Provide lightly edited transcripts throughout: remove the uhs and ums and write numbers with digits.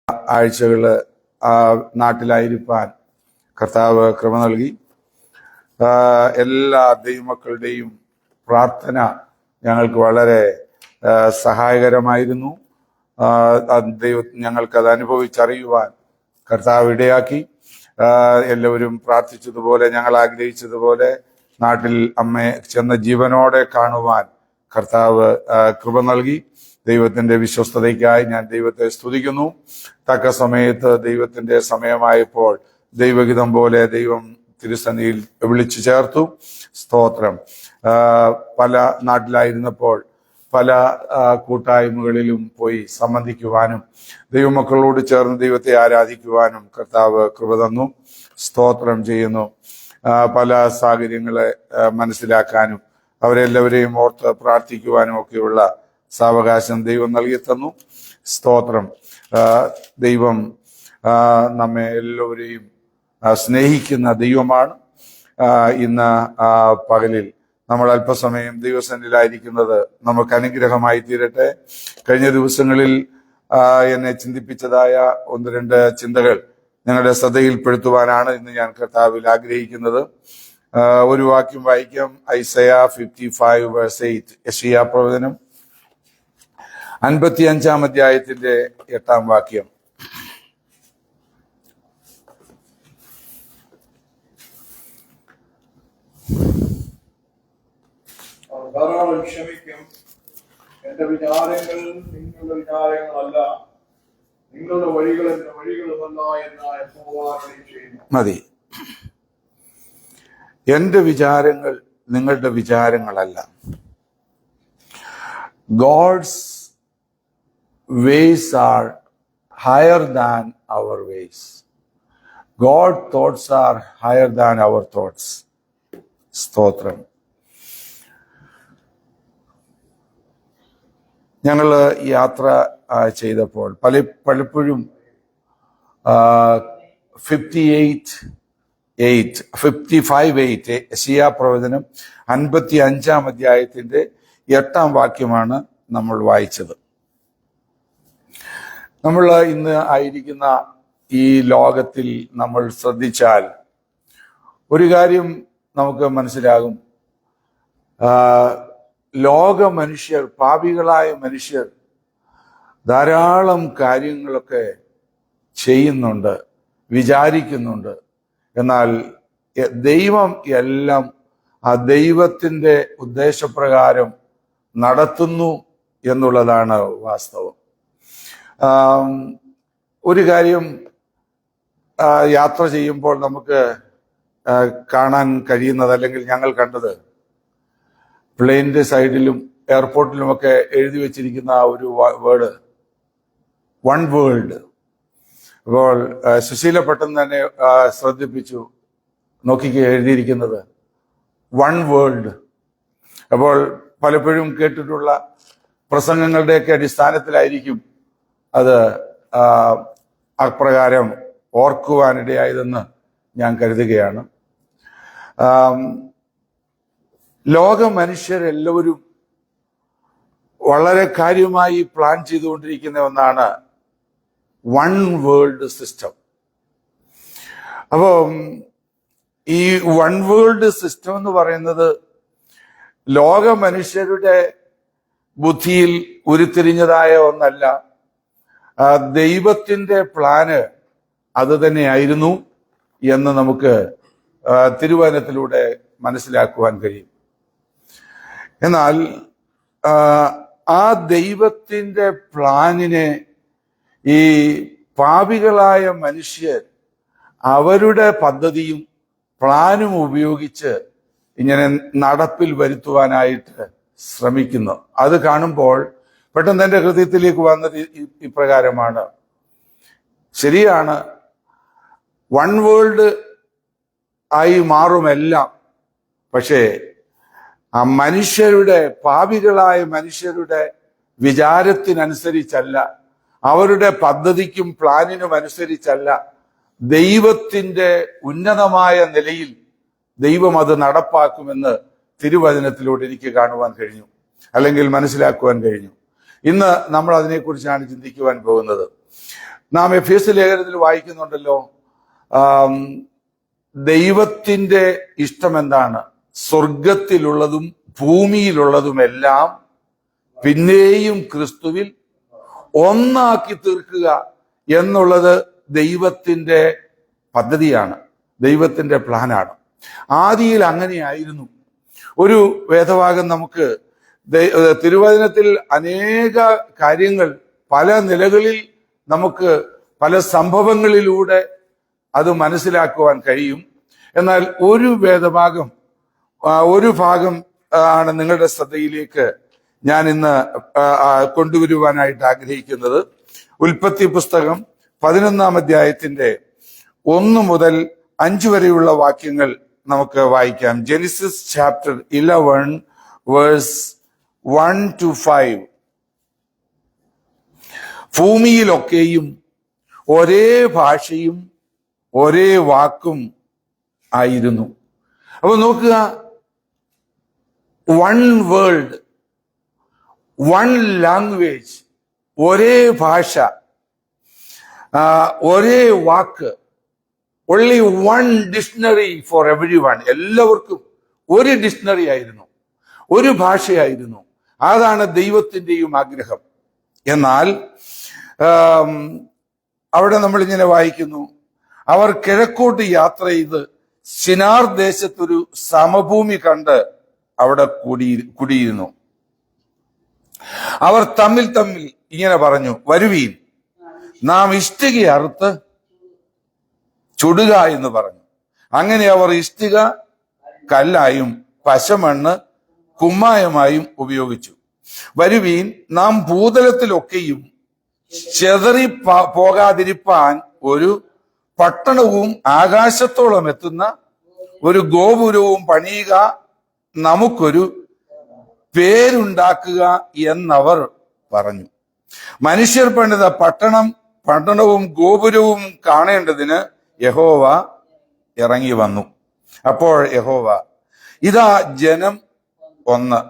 ആഴ്ചകൾ നാട്ടിലായിരിക്കാൻ കർത്താവ് കൃപ നൽകി. എല്ലാ ദൈവമക്കളുടെയും പ്രാർത്ഥന ഞങ്ങൾക്ക് വളരെ സഹായകരമായിരുന്നു. ഞങ്ങൾക്കത് അനുഭവിച്ചറിയുവാൻ കർത്താവ് ഇടയാക്കി. എല്ലാവരും പ്രാർത്ഥിച്ചതുപോലെ, ഞങ്ങൾ ആഗ്രഹിച്ചതുപോലെ നാട്ടിൽ അമ്മയെ ചെന്ന ജീവനോടെ കാണുവാൻ കർത്താവ് കൃപ നൽകി. ദൈവത്തിന്റെ വിശ്വസ്തതയ്ക്കായി ഞാൻ ദൈവത്തെ സ്തുതിക്കുന്നു. തക്ക സമയത്ത് ദൈവത്തിന്റെ സമയമായപ്പോൾ ദൈവഹിതം പോലെ ദൈവം തിരുസന്നിധിയിൽ വിളിച്ചു ചേർത്തു. സ്തോത്രം. പല നാട്ടിലായിരുന്നപ്പോൾ പല കൂട്ടായ്മകളിലും പോയി സംബന്ധിക്കുവാനും ദൈവമക്കളോട് ചേർന്ന് ദൈവത്തെ ആരാധിക്കുവാനും കർത്താവ് കൃപ തന്നു. സ്തോത്രം ചെയ്യുന്നു. പല സാഹചര്യങ്ങളെ മനസ്സിലാക്കാനും അവരെല്ലാവരെയും ഓർത്ത് പ്രാർത്ഥിക്കുവാനും ഒക്കെയുള്ള സാവകാശം ദൈവം നൽകി തന്നു. സ്തോത്രം. ദൈവം നമ്മെ എല്ലാവരെയും സ്നേഹിക്കുന്ന ദൈവമാണ്. ഇന്ന് പകലിൽ നമ്മൾ അല്പസമയം ദൈവസന്നിധിയിലായിരിക്കുന്നത് നമുക്ക് അനുഗ്രഹമായി തീരട്ടെ. കഴിഞ്ഞ ദിവസങ്ങളിൽ എന്നെ ചിന്തിപ്പിച്ചതായ ഒന്ന് രണ്ട് ചിന്തകൾ ഞങ്ങളുടെ ശ്രദ്ധയിൽപ്പെടുത്തുവാനാണ് ഇന്ന് ഞാൻ കർത്താവിൽ ആഗ്രഹിക്കുന്നത്. ഒരു വാക്യം വായിക്കാം. ഐസയ 55:8, യെശയ്യാ പ്രവചനം 55-ാം അധ്യായത്തിന്റെ 8-ാം വാക്യം. ക്ഷമിക്കും, എന്റെ വിചാരങ്ങൾ നിങ്ങളുടെ വിചാരങ്ങളല്ല, നിങ്ങളുടെ വഴികൾ എന്റെ വഴികളുമല്ല എന്ന് യഹോവ അരുളിച്ചെയ്യുന്നു. മതി. എന്റെ വിചാരങ്ങൾ നിങ്ങളുടെ വിചാരങ്ങളല്ല. God's ways are higher than our ways. God's thoughts are higher than our thoughts. സ്തോത്രം. ഞങ്ങൾ യാത്ര ചെയ്തപ്പോൾ പലപ്പോഴും 55:8 യെശയ്യാ പ്രവചനം 55-ാം അധ്യായത്തിന്റെ 8-ാം വാക്യമാണ് നമ്മൾ വായിച്ചത്. നമ്മൾ ഇന്ന് ആയിരിക്കുന്ന ഈ ലോകത്തിൽ നമ്മൾ ശ്രദ്ധിച്ചാൽ ഒരു കാര്യം നമുക്ക് മനസ്സിലാകും. ലോക മനുഷ്യർ, പാപികളായ മനുഷ്യർ ധാരാളം കാര്യങ്ങളൊക്കെ ചെയ്യുന്നുണ്ട്, വിചാരിക്കുന്നുണ്ട്. എന്നാൽ ദൈവം എല്ലാം ആ ദൈവത്തിന്റെ ഉദ്ദേശപ്രകാരം നടത്തുന്നു എന്നുള്ളതാണ് വാസ്തവം. ഒരു കാര്യം യാത്ര ചെയ്യുമ്പോൾ നമുക്ക് കാണാൻ കഴിയുന്നത്, അല്ലെങ്കിൽ ഞങ്ങൾ കണ്ടത്, പ്ലെയിനിന്റെ സൈഡിലും എയർപോർട്ടിലുമൊക്കെ എഴുതി വെച്ചിരിക്കുന്ന ആ ഒരു വേർഡ്, വൺ വേൾഡ്. അപ്പോൾ സുശീല പെട്ടെന്ന് തന്നെ ശ്രദ്ധിപ്പിച്ചു, നോക്കിക്ക് എഴുതിയിരിക്കുന്നത് വൺ വേൾഡ്. അപ്പോൾ പലപ്പോഴും കേട്ടിട്ടുള്ള പ്രസംഗങ്ങളുടെയൊക്കെ അടിസ്ഥാനത്തിലായിരിക്കും അത് അപ്രകാരം ഓർക്കുവാനിടയായതെന്ന് ഞാൻ കരുതുകയാണ്. ലോക മനുഷ്യരെല്ലാവരും വളരെ കാര്യമായി പ്ലാൻ ചെയ്തുകൊണ്ടിരിക്കുന്ന ഒന്നാണ് വൺ വേൾഡ് സിസ്റ്റം. അപ്പം ഈ വൺ വേൾഡ് സിസ്റ്റം എന്ന് പറയുന്നത് ലോക മനുഷ്യരുടെ ബുദ്ധിയിൽ ഉരുത്തിരിഞ്ഞതായ ഒന്നല്ല. ദൈവത്തിന്റെ പ്ലാന് അത് തന്നെയായിരുന്നു എന്ന് നമുക്ക് തിരുവചനത്തിലൂടെ മനസ്സിലാക്കുവാൻ കഴിയും. എന്നാൽ ആ ദൈവത്തിന്റെ പ്ലാനിനെ ഈ പാപികളായ മനുഷ്യർ അവരുടെ പദ്ധതിയും പ്ലാനും ഉപയോഗിച്ച് ഇങ്ങനെ നടപ്പിൽ വരുത്തുവാനായിട്ട് ശ്രമിക്കുന്നു. അത് കാണുമ്പോൾ പെട്ടെന്ന് എൻ്റെ ഹൃദയത്തിലേക്ക് വന്നത് ഇപ്രകാരമാണ്. ശരിയാണ്, വൺ വേൾഡ് ആയി മാറുമെല്ലാം. പക്ഷേ ആ മനുഷ്യരുടെ, പാപികളായ മനുഷ്യരുടെ വിചാരത്തിനനുസരിച്ചല്ല, അവരുടെ പദ്ധതിക്കും പ്ലാനിനും അനുസരിച്ചല്ല, ദൈവത്തിന്റെ ഉന്നതമായ നിലയിൽ ദൈവം അത് നടപ്പാക്കുമെന്ന് തിരുവചനത്തിലൂടെ എനിക്ക് കാണുവാൻ കഴിഞ്ഞു, അല്ലെങ്കിൽ മനസ്സിലാക്കുവാൻ കഴിഞ്ഞു. ഇന്ന് നമ്മൾ അതിനെക്കുറിച്ചാണ് ചിന്തിക്കുവാൻ പോകുന്നത്. നാം എഫേസ്യ ലേഖനത്തിൽ വായിക്കുന്നുണ്ടല്ലോ, ദൈവത്തിന്റെ ഇഷ്ടം എന്താണ്? സ്വർഗത്തിലുള്ളതും ഭൂമിയിലുള്ളതുമെല്ലാം പിന്നെയും ക്രിസ്തുവിൽ ഒന്നാക്കി തീർക്കുക എന്നുള്ളത് ദൈവത്തിന്റെ പദ്ധതിയാണ്, ദൈവത്തിന്റെ പ്ലാനാണ്. ആദിയിൽ അങ്ങനെയായിരുന്നു. ഒരു വേദഭാഗം നമുക്ക് തിരുവചനത്തിൽ അനേക കാര്യങ്ങൾ പല നിലകളിൽ നമുക്ക് പല സംഭവങ്ങളിലൂടെ അത് മനസ്സിലാക്കുവാൻ കഴിയും. എന്നാൽ ഒരു വേദഭാഗം, ഒരു ഭാഗം ആണ് നിങ്ങളുടെ ശ്രദ്ധയിലേക്ക് ഞാൻ ഇന്ന് കൊണ്ടുവരുവാനായിട്ട് ആഗ്രഹിക്കുന്നത്. ഉൽപ്പത്തി പുസ്തകം 11-ാം അധ്യായത്തിന്റെ 1 മുതൽ 5 വരെയുള്ള വാക്യങ്ങൾ നമുക്ക് വായിക്കാം. Genesis chapter 11 verse 1 to 5. ഭൂമിയിലൊക്കെയും ഒരേ ഭാഷയും ഒരേ വാക്കും ആയിരുന്നു. അപ്പൊ നോക്കുക, വൺ വേൾഡ്, വൺ ലാംഗ്വേജ്, ഒരേ ഭാഷ, ഒരേ വാക്ക്, only one dictionary for everyone. എല്ലാവർക്കും ഒരു ഡിക്ഷണറി ആയിരുന്നു, ഒരു ഭാഷയായിരുന്നു. അതാണ് ദൈവത്തിന്റെയും ആഗ്രഹം. എന്നാൽ അവിടെ നമ്മൾ ഇങ്ങനെ വായിക്കുന്നു, അവർ കിഴക്കോട്ട് യാത്ര ചെയ്ത് ശിനാർ ദേശത്തൊരു സമഭൂമി കണ്ട് അവിടെ കുടിയിരുന്നു. അവർ തമ്മിൽ ഇങ്ങനെ പറഞ്ഞു, വരുവീൻ, നാം ഇഷ്ടിക അറുത്ത് ചുടുക എന്ന് പറഞ്ഞു. അങ്ങനെ അവർ ഇഷ്ടിക കല്ലായും പശമണ്ണ് കുമ്മായമായും ഉപയോഗിച്ചു. വരുവീൻ, നാം ഭൂതലത്തിലൊക്കെയും ചെതറി പോകാതിരിപ്പാൻ ഒരു പട്ടണവും ആകാശത്തോളം എത്തുന്ന ഒരു ഗോപുരവും പണിയുക, നമുക്കൊരു പേരുണ്ടാക്കുക എന്നവർ പറഞ്ഞു. മനുഷ്യർ പണിത പട്ടണവും ഗോപുരവും കാണേണ്ടതിന് യഹോവ ഇറങ്ങി വന്നു. അപ്പോൾ യഹോവ, ഇതാ ജനം ഒന്ന്,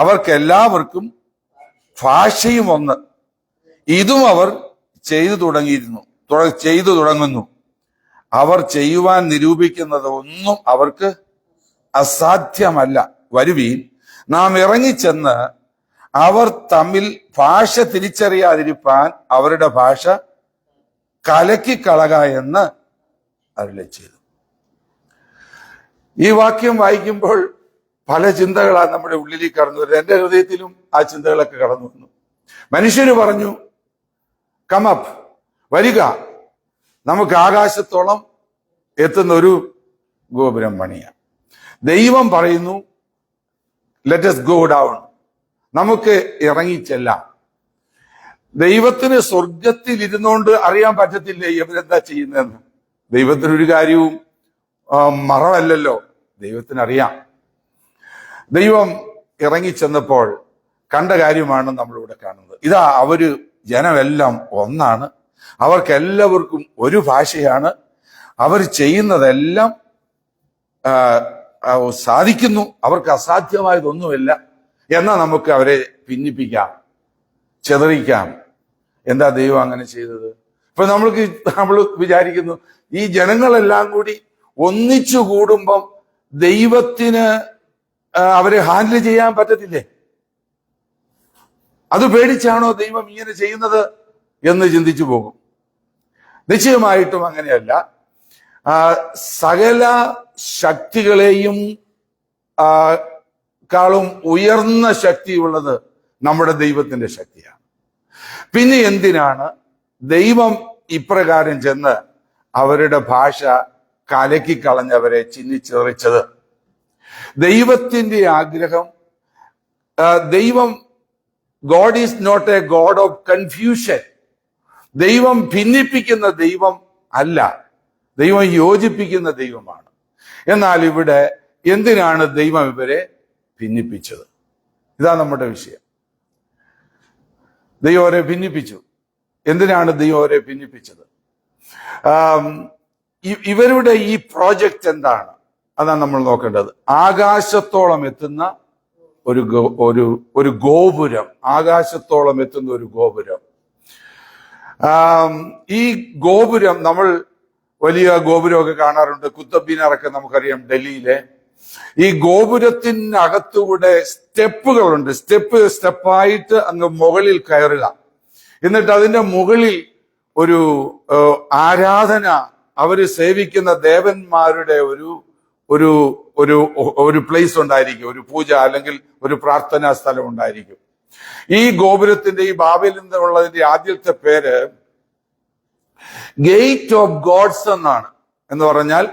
അവർക്കെല്ലാവർക്കും ഭാഷയും ഒന്ന്, ഇതും അവർ ചെയ്തു തുടങ്ങുന്നു. അവർ ചെയ്യുവാൻ നിരൂപിക്കുന്നത് ഒന്നും അവർക്ക് അസാധ്യമല്ല. വരുവീൻ, നാം ഇറങ്ങിച്ചെന്ന് അവർ തമ്മിൽ ഭാഷ തിരിച്ചറിയാതിരിപ്പാൻ അവരുടെ ഭാഷ കലക്കിക്കളക എന്ന് അരുളി ചെയ്തു. ഈ വാക്യം വായിക്കുമ്പോൾ പല ചിന്തകളാണ് നമ്മുടെ ഉള്ളിലേക്ക് കടന്നു വരുന്നത്. എന്റെ ഹൃദയത്തിലും ആ ചിന്തകളൊക്കെ കടന്നു വന്നു. മനുഷ്യര് പറഞ്ഞു, കമപ്പ്, വരിക, നമുക്ക് ആകാശത്തോളം എത്തുന്ന ഒരു ഗോപുരം പണിയാം. ദൈവം പറയുന്നു, ലെറ്റ് us go down, നമുക്ക് ഇറങ്ങിച്ചെല്ലാം. ദൈവത്തിന് സ്വർഗത്തിൽ ഇരുന്നുകൊണ്ട് അറിയാൻ പറ്റത്തില്ലേ ഇവരെന്താ ചെയ്യുന്നതെന്ന്? ദൈവത്തിനൊരു കാര്യവും മറവല്ലല്ലോ, ദൈവത്തിനറിയാം. ദൈവം ഇറങ്ങിച്ചെന്നപ്പോൾ കണ്ട കാര്യമാണ് നമ്മളിവിടെ കാണുന്നത്. ഇതാ അവര് ജനമെല്ലാം ഒന്നാണ്, അവർക്കെല്ലാവർക്കും ഒരു ഭാഷയാണ്, അവർ ചെയ്യുന്നതെല്ലാം സാധിക്കുന്നു, അവർക്ക് അസാധ്യമായതൊന്നുമില്ല. എന്നാൽ നമുക്ക് അവരെ ഭിന്നിപ്പിക്കാം, ചെതറിക്കാം. എന്താ ദൈവം അങ്ങനെ ചെയ്തത്? ഇപ്പൊ നമ്മൾ വിചാരിക്കുന്നു, ഈ ജനങ്ങളെല്ലാം കൂടി ഒന്നിച്ചു കൂടുമ്പം ദൈവത്തിന് അവരെ ഹാൻഡിൽ ചെയ്യാൻ പറ്റത്തില്ലേ? അത് പേടിച്ചാണോ ദൈവം ഇങ്ങനെ ചെയ്യുന്നത് എന്ന് ചിന്തിച്ചു പോകും. നിശ്ചയമായിട്ടും അങ്ങനെയല്ല. സകല ശക്തികളെയും ക്കാളും ഉയർന്ന ശക്തിയുള്ളത് നമ്മുടെ ദൈവത്തിന്റെ ശക്തിയാണ്. പിന്നെ എന്തിനാണ് ദൈവം ഇപ്രകാരം ചെന്ന് അവരുടെ ഭാഷ കലക്കിക്കളഞ്ഞവരെ ചിന്നിച്ചെറിച്ചത്? ദൈവത്തിന്റെ ആഗ്രഹം, God is not a God of confusion. ദൈവം ഭിന്നിപ്പിക്കുന്ന ദൈവം അല്ല, ദൈവം യോജിപ്പിക്കുന്ന ദൈവമാണ്. എന്നാൽ ഇവിടെ എന്തിനാണ് ദൈവം ഇവരെ ഭിന്നിപ്പിച്ചത്? ഇതാ നമ്മുടെ വിഷയം. ദൈവം അവരെ ഭിന്നിപ്പിച്ചു. എന്തിനാണ് ദൈവം അവരെ ഭിന്നിപ്പിച്ചത്? ഇവരുടെ ഈ പ്രോജക്റ്റ് എന്താണ്? അതാണ് നമ്മൾ നോക്കേണ്ടത്. ആകാശത്തോളം എത്തുന്ന ഒരു ഗോപുരം, ആകാശത്തോളം എത്തുന്ന ഒരു ഗോപുരം. ഈ ഗോപുരം, നമ്മൾ വലിയ ഗോപുരമൊക്കെ കാണാറുണ്ട്. കുത്തബ് മിനാറൊക്കെ നമുക്കറിയാം ഡൽഹിയിലെ. ഈ ഗോപുരത്തിനകത്തൂടെ സ്റ്റെപ്പുകളുണ്ട്. സ്റ്റെപ്പായിട്ട് അങ്ങ് മുകളിൽ കയറുക. എന്നിട്ട് അതിന്റെ മുകളിൽ ഒരു ആരാധന, അവര് സേവിക്കുന്ന ദേവന്മാരുടെ ഒരു ഒരു ഒരു പ്ലേസ് ഉണ്ടായിരിക്കും, ഒരു പൂജ അല്ലെങ്കിൽ ഒരു പ്രാർത്ഥനാ സ്ഥലം ഉണ്ടായിരിക്കും. ഈ ഗോപുരത്തിന്റെ, ഈ ബാബേലിൽ നിന്നുള്ളതിന്റെ ആദ്യത്തെ പേര് ഗേറ്റ് ഓഫ് ഗോഡ്സ് എന്നാണ്. എന്ന് പറഞ്ഞാൽ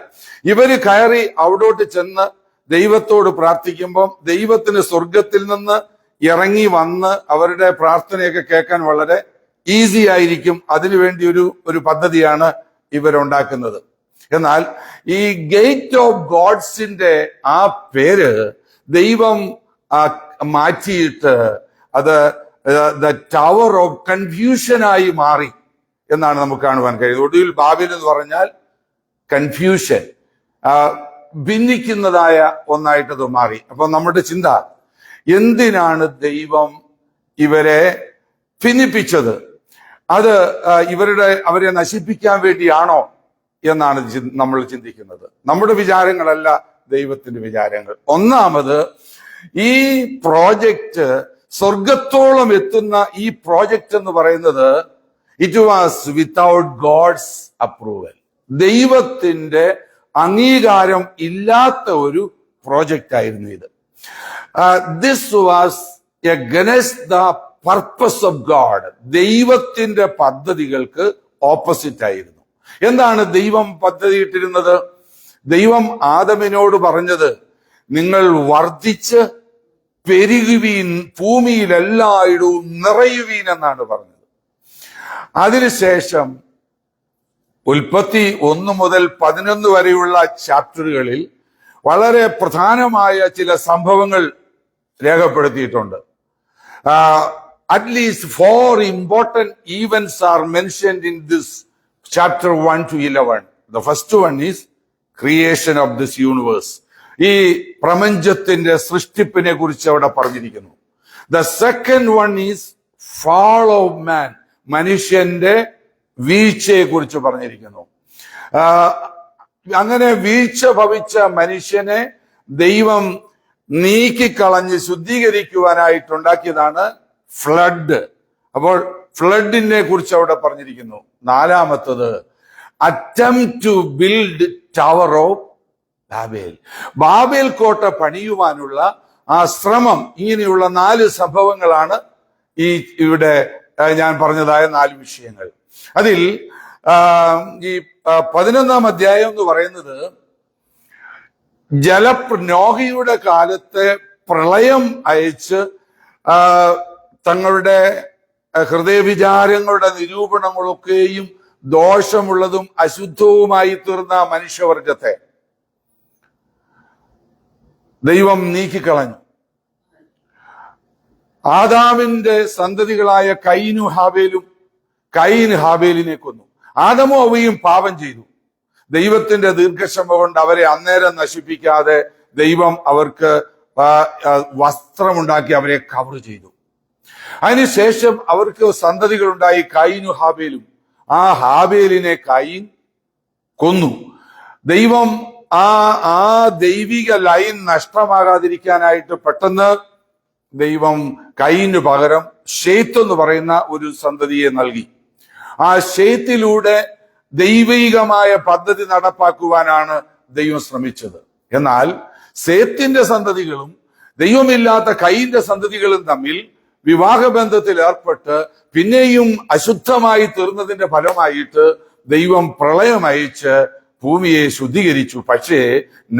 ഇവര് കയറി അവിടോട്ട് ചെന്ന് ദൈവത്തോട് പ്രാർത്ഥിക്കുമ്പം ദൈവത്തിന് സ്വർഗത്തിൽ നിന്ന് ഇറങ്ങി വന്ന് അവരുടെ പ്രാർത്ഥനയൊക്കെ കേൾക്കാൻ വളരെ ഈസി ആയിരിക്കും. അതിനുവേണ്ടി ഒരു പദ്ധതിയാണ് ഇവരുണ്ടാക്കുന്നത്. എന്നാൽ ഈ ഗേറ്റ് ഓഫ് ഗോഡ്സിന്റെ ആ പേര് ദൈവം മാറ്റിയിട്ട് അത് ദ ടവർ ഓഫ് കൺഫ്യൂഷനായി മാറി എന്നാണ് നമുക്ക് കാണുവാൻ കഴിയുന്നത്. ഒടുവിൽ ബാബേൽ എന്ന് പറഞ്ഞാൽ കൺഫ്യൂഷൻ, ഭിന്നിക്കുന്നതായ ഒന്നായിട്ടത് മാറി. അപ്പൊ നമ്മുടെ ചിന്ത, എന്തിനാണ് ദൈവം ഇവരെ ഭിന്നിപ്പിച്ചത്? അത് അവരെ നശിപ്പിക്കാൻ വേണ്ടിയാണോ എന്നാണ് നമ്മൾ ചിന്തിക്കുന്നത്. നമ്മുടെ വിചാരങ്ങളല്ല ദൈവത്തിന്റെ വിചാരങ്ങൾ. ഒന്നാമത്, ഈ പ്രോജക്റ്റ്, സ്വർഗത്തോളം എത്തുന്ന ഈ പ്രോജക്റ്റ് എന്ന് പറയുന്നത്, it was without God's approval. ദൈവത്തിന്റെ അംഗീകാരം ഇല്ലാത്ത ഒരു പ്രോജക്റ്റ് ആയിരുന്നു ഇത്. This was against the purpose of God. ദൈവത്തിന്റെ പദ്ധതികൾക്ക് ഓപ്പോസിറ്റ് ആയിരുന്നു. എന്താണ് ദൈവം പദ്ധതിയിട്ടിരുന്നത്? ദൈവം ആദമിനോട് പറഞ്ഞത്, നിങ്ങൾ വർദ്ധിച്ച് പെരുകുവീൻ, ഭൂമിയിൽ എല്ലായിടവും നിറയുവീൻ എന്നാണ് പറഞ്ഞത്. അതിനുശേഷം ഉൽപ്പത്തി 1 മുതൽ 11 വരെയുള്ള ചാപ്റ്ററുകളിൽ വളരെ പ്രധാനമായ ചില സംഭവങ്ങൾ രേഖപ്പെടുത്തിയിട്ടുണ്ട്. At least 4 important events are mentioned in this chapter 1 to 11. The first one is creation of this universe. ഈ പ്രപഞ്ചത്തിന്റെ സൃഷ്ടിപ്പിനെ കുറിച്ച് അവിടെ പറഞ്ഞിരിക്കുന്നു. The second one is fall of man. മനുഷ്യന്റെ വീഴ്ചയെ കുറിച്ച് പറഞ്ഞിരിക്കുന്നു. അങ്ങനെ വീഴ്ച ഭവിച്ച മനുഷ്യനെ ദൈവം നീക്കിക്കളഞ്ഞ് ശുദ്ധീകരിക്കുവാനായിട്ടുണ്ടാക്കിയതാണ് ഫ്ലഡ്. അപ്പോൾ ഫ്ലഡിനെ കുറിച്ച് അവിടെ പറഞ്ഞിരിക്കുന്നു. നാലാമത്തത്, attempt to build tower of Babel. Babel കോട്ട പണിയുവാനുള്ള ആ ശ്രമം. ഇങ്ങനെയുള്ള 4 സംഭവങ്ങളാണ് ഇവിടെ ഞാൻ പറഞ്ഞതായ 4 വിഷയങ്ങൾ. അതിൽ ഈ 11-ാം അധ്യായം എന്ന് പറയുന്നത് നോഹയുടെ കാലത്തെ പ്രളയം അയച്ച് തങ്ങളുടെ ഹൃദയവിചാരങ്ങളുടെ നിരൂപണങ്ങളൊക്കെയും ദോഷമുള്ളതും അശുദ്ധവുമായി തീർന്ന മനുഷ്യവർഗത്തെ ദൈവം നീക്കിക്കളഞ്ഞു. ആദാമിന്റെ സന്തതികളായ കയീനും ഹാബേലും, കയീൻ ഹാബേലിനെ കൊന്നു. ആദമും ഹവ്വയും പാപം ചെയ്തു. ദൈവത്തിന്റെ ദീർഘക്ഷമ കൊണ്ട് അവരെ അന്നേരം നശിപ്പിക്കാതെ ദൈവം അവർക്ക് വസ്ത്രമുണ്ടാക്കി അവരെ കവർ ചെയ്തു. അതിനുശേഷം അവർക്ക് സന്തതികളുണ്ടായി, കയീനും ഹാബേലും. ആ ഹാബേലിനെ കയീൻ കൊന്നു. ദൈവം ആ ദൈവിക ലൈൻ നഷ്ടമാകാതിരിക്കാനായിട്ട് പെട്ടെന്ന് ദൈവം കയീനു പകരം ശേത്ത് എന്ന് പറയുന്ന ഒരു സന്തതിയെ നൽകി. ആ ശേത്തിലൂടെ ദൈവികമായ പദ്ധതി നടപ്പാക്കുവാനാണ് ദൈവം ശ്രമിച്ചത്. എന്നാൽ സേത്തിന്റെ സന്തതികളും ദൈവമില്ലാത്ത കയീന്റെ സന്തതികളും തമ്മിൽ വിവാഹബന്ധത്തിൽ ഏർപ്പെട്ട് പിന്നെയും അശുദ്ധമായി തീർന്നതിന്റെ ഫലമായിട്ട് ദൈവം പ്രളയം അയച്ച് ഭൂമിയെ ശുദ്ധീകരിച്ചു. പക്ഷേ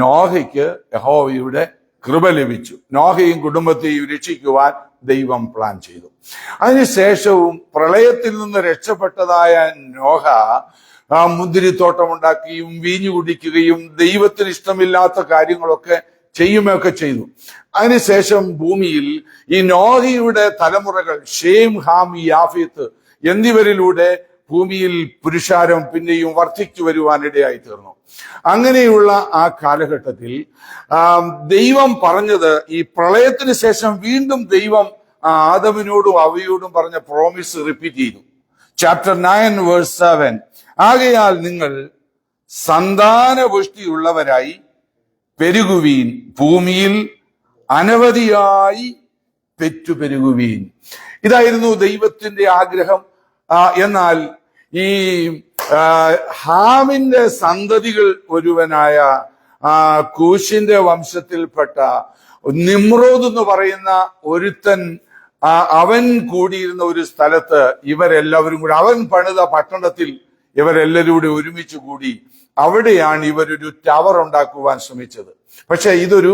നോഹയ്ക്ക് യഹോവയുടെ കൃപ ലഭിച്ചു. നോഹയും കുടുംബത്തെയും രക്ഷിക്കുവാൻ ദൈവം പ്ലാൻ ചെയ്തു. അതിനുശേഷവും പ്രളയത്തിൽ നിന്ന് രക്ഷപ്പെട്ടതായ നോഹ മുന്തിരിത്തോട്ടമുണ്ടാക്കുകയും വീഞ്ഞു കുടിക്കുകയും ദൈവത്തിന് ഇഷ്ടമില്ലാത്ത കാര്യങ്ങളൊക്കെ ചെയ്യുകയൊക്കെ ചെയ്തു. അതിനുശേഷം ഭൂമിയിൽ ഈ നോഹയുടെ തലമുറകൾ ഷേം, ഹാം, യാഫീത്ത് എന്നിവരിലൂടെ ഭൂമിയിൽ പുരുഷാരം പിന്നെയും വർദ്ധിച്ചു വരുവാനിടയായി തീർന്നു. അങ്ങനെയുള്ള ആ കാലഘട്ടത്തിൽ ദൈവം പറഞ്ഞത്, ഈ പ്രളയത്തിന് ശേഷം വീണ്ടും ദൈവം ആദമിനോടും അവയോടും പറഞ്ഞ പ്രോമിസ് റിപ്പീറ്റ് ചെയ്തു. chapter 9 verse 7. ആകയാൽ നിങ്ങൾ സന്താനപുഷ്ടിയുള്ളവരായി പെരുകുവീൻ, ഭൂമിയിൽ അനവധിയായി പെറ്റുപെരുകുവീൻ. ഇതായിരുന്നു ദൈവത്തിന്റെ ആഗ്രഹം. എന്നാൽ ഈ ഹാമിന്റെ സന്തതികൾ ഒരുവനായ കൂശിന്റെ വംശത്തിൽപ്പെട്ട നിമ്രോദ് എന്ന് പറയുന്ന ഒരുത്തൻ, അവൻ കൂടിയിരുന്ന ഒരു സ്ഥലത്ത് ഇവരെല്ലാവരും കൂടി, അവൻ പണിത പട്ടണത്തിൽ ഇവരെല്ലാവരും കൂടി ഒരുമിച്ച് കൂടി അവിടെയാണ് ഇവരൊരു ടവർ ഉണ്ടാക്കുവാൻ ശ്രമിച്ചത്. പക്ഷെ ഇതൊരു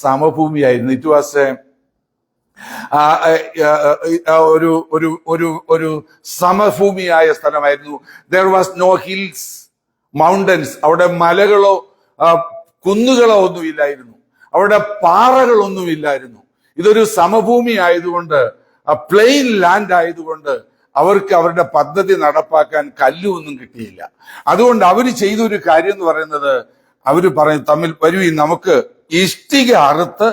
സമഭൂമിയായിരുന്നു. ഇറ്റ് വാസ് ഒരു ഒരു ഒരു ഒരു സമഭൂമിയായ സ്ഥലമായിരുന്നു. There was no hills, mountains. അവിടെ മലകളോ കുന്നുകളോ ഒന്നുമില്ലായിരുന്നു, അവിടെ പാറകളൊന്നുമില്ലായിരുന്നു. ഇതൊരു സമഭൂമി ആയതുകൊണ്ട്, പ്ലെയിൻ ലാൻഡ് ആയതുകൊണ്ട് അവർക്ക് അവരുടെ പദ്ധതി നടപ്പാക്കാൻ കല്ലൊന്നും കിട്ടിയില്ല. അതുകൊണ്ട് അവർ ചെയ്തൊരു കാര്യം എന്ന് പറയുന്നത്, അവര് പറയും തമ്മിൽ വരുവീൻ, നമുക്ക് ഇഷ്ടിക അറുത്ത്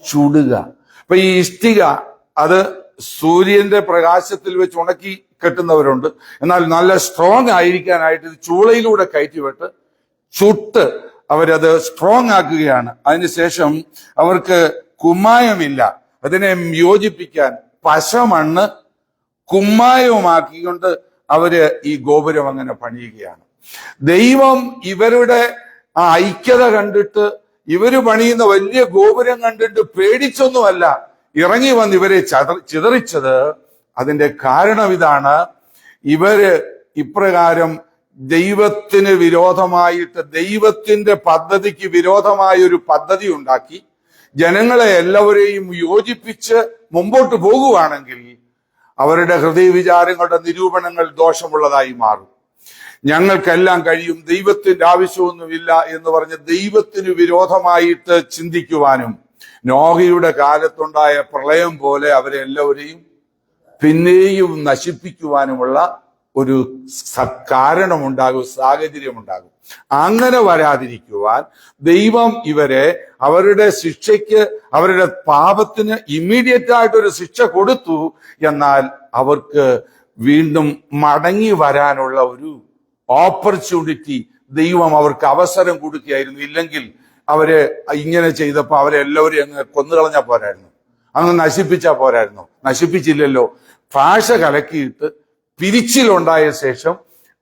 ചുടുക. അപ്പൊ ഈ ഇഷ്ടിക അത് സൂര്യന്റെ പ്രകാശത്തിൽ വെച്ച് ഉണക്കി കെട്ടുന്നവരുണ്ട്. എന്നാൽ നല്ല സ്ട്രോങ് ആയിരിക്കാനായിട്ട് ഇത് ചൂളയിലൂടെ കയറ്റിവിട്ട് ചുട്ട് അവരത് സ്ട്രോങ് ആക്കുകയാണ്. അതിനുശേഷം അവർക്ക് കുമ്മായമില്ല, അതിനെ യോജിപ്പിക്കാൻ പശമണ്ണ് കുമ്മായവുമാക്കിക്കൊണ്ട് അവര് ഈ ഗോപുരം അങ്ങനെ പണിയുകയാണ്. ദൈവം ഇവരുടെ ആ ഐക്യത കണ്ടിട്ട്, ഇവര് പണിയുന്ന വലിയ ഗോപുരം കണ്ടിട്ട് പേടിച്ചൊന്നുമല്ല ഇറങ്ങി വന്ന് ഇവരെ ചിതറിച്ചത്. അതിന്റെ കാരണം ഇതാണ്, ഇവര് ഇപ്രകാരം ദൈവത്തിന് വിരോധമായിട്ട്, ദൈവത്തിന്റെ പദ്ധതിക്ക് വിരോധമായ ഒരു പദ്ധതി ഉണ്ടാക്കി ജനങ്ങളെ എല്ലാവരെയും യോജിപ്പിച്ച് മുമ്പോട്ട് പോകുവാണെങ്കിൽ അവരുടെ ഹൃദയവിചാരങ്ങളുടെ നിരൂപണങ്ങൾ ദോഷമുള്ളതായി മാറും. ഞങ്ങൾക്കെല്ലാം കഴിയും, ദൈവത്തിന്റെ ആവശ്യമൊന്നുമില്ല എന്ന് പറഞ്ഞ് ദൈവത്തിന് വിരോധമായിട്ട് ചിന്തിക്കുവാനും, നോഹയുടെ കാലത്തുണ്ടായ പ്രളയം പോലെ അവരെ എല്ലാവരെയും പിന്നെയും നശിപ്പിക്കുവാനുമുള്ള ഒരു കാരണമുണ്ടാകും, സാഹചര്യമുണ്ടാകും. അങ്ങനെ വരാതിരിക്കുവാൻ ദൈവം ഇവരെ അവരുടെ ശിക്ഷയ്ക്ക്, അവരുടെ പാപത്തിന് ഇമ്മീഡിയറ്റ് ആയിട്ടൊരു ശിക്ഷ കൊടുത്തു. എന്നാൽ അവർക്ക് വീണ്ടും മടങ്ങി വരാനുള്ള ഒരു ഓപ്പർച്യൂണിറ്റി ദൈവം അവർക്ക് അവസരം കൊടുക്കുകയായിരുന്നു. ഇല്ലെങ്കിൽ അവര് ഇങ്ങനെ ചെയ്തപ്പോ അവരെ എല്ലാവരും അങ്ങ് കൊന്നുകളഞ്ഞാൽ പോരായിരുന്നു, അങ്ങ് നശിപ്പിച്ചാൽ പോരായിരുന്നു. നശിപ്പിച്ചില്ലല്ലോ. ഭാഷ കലക്കിയിട്ട് പിരിച്ചിലുണ്ടായ ശേഷം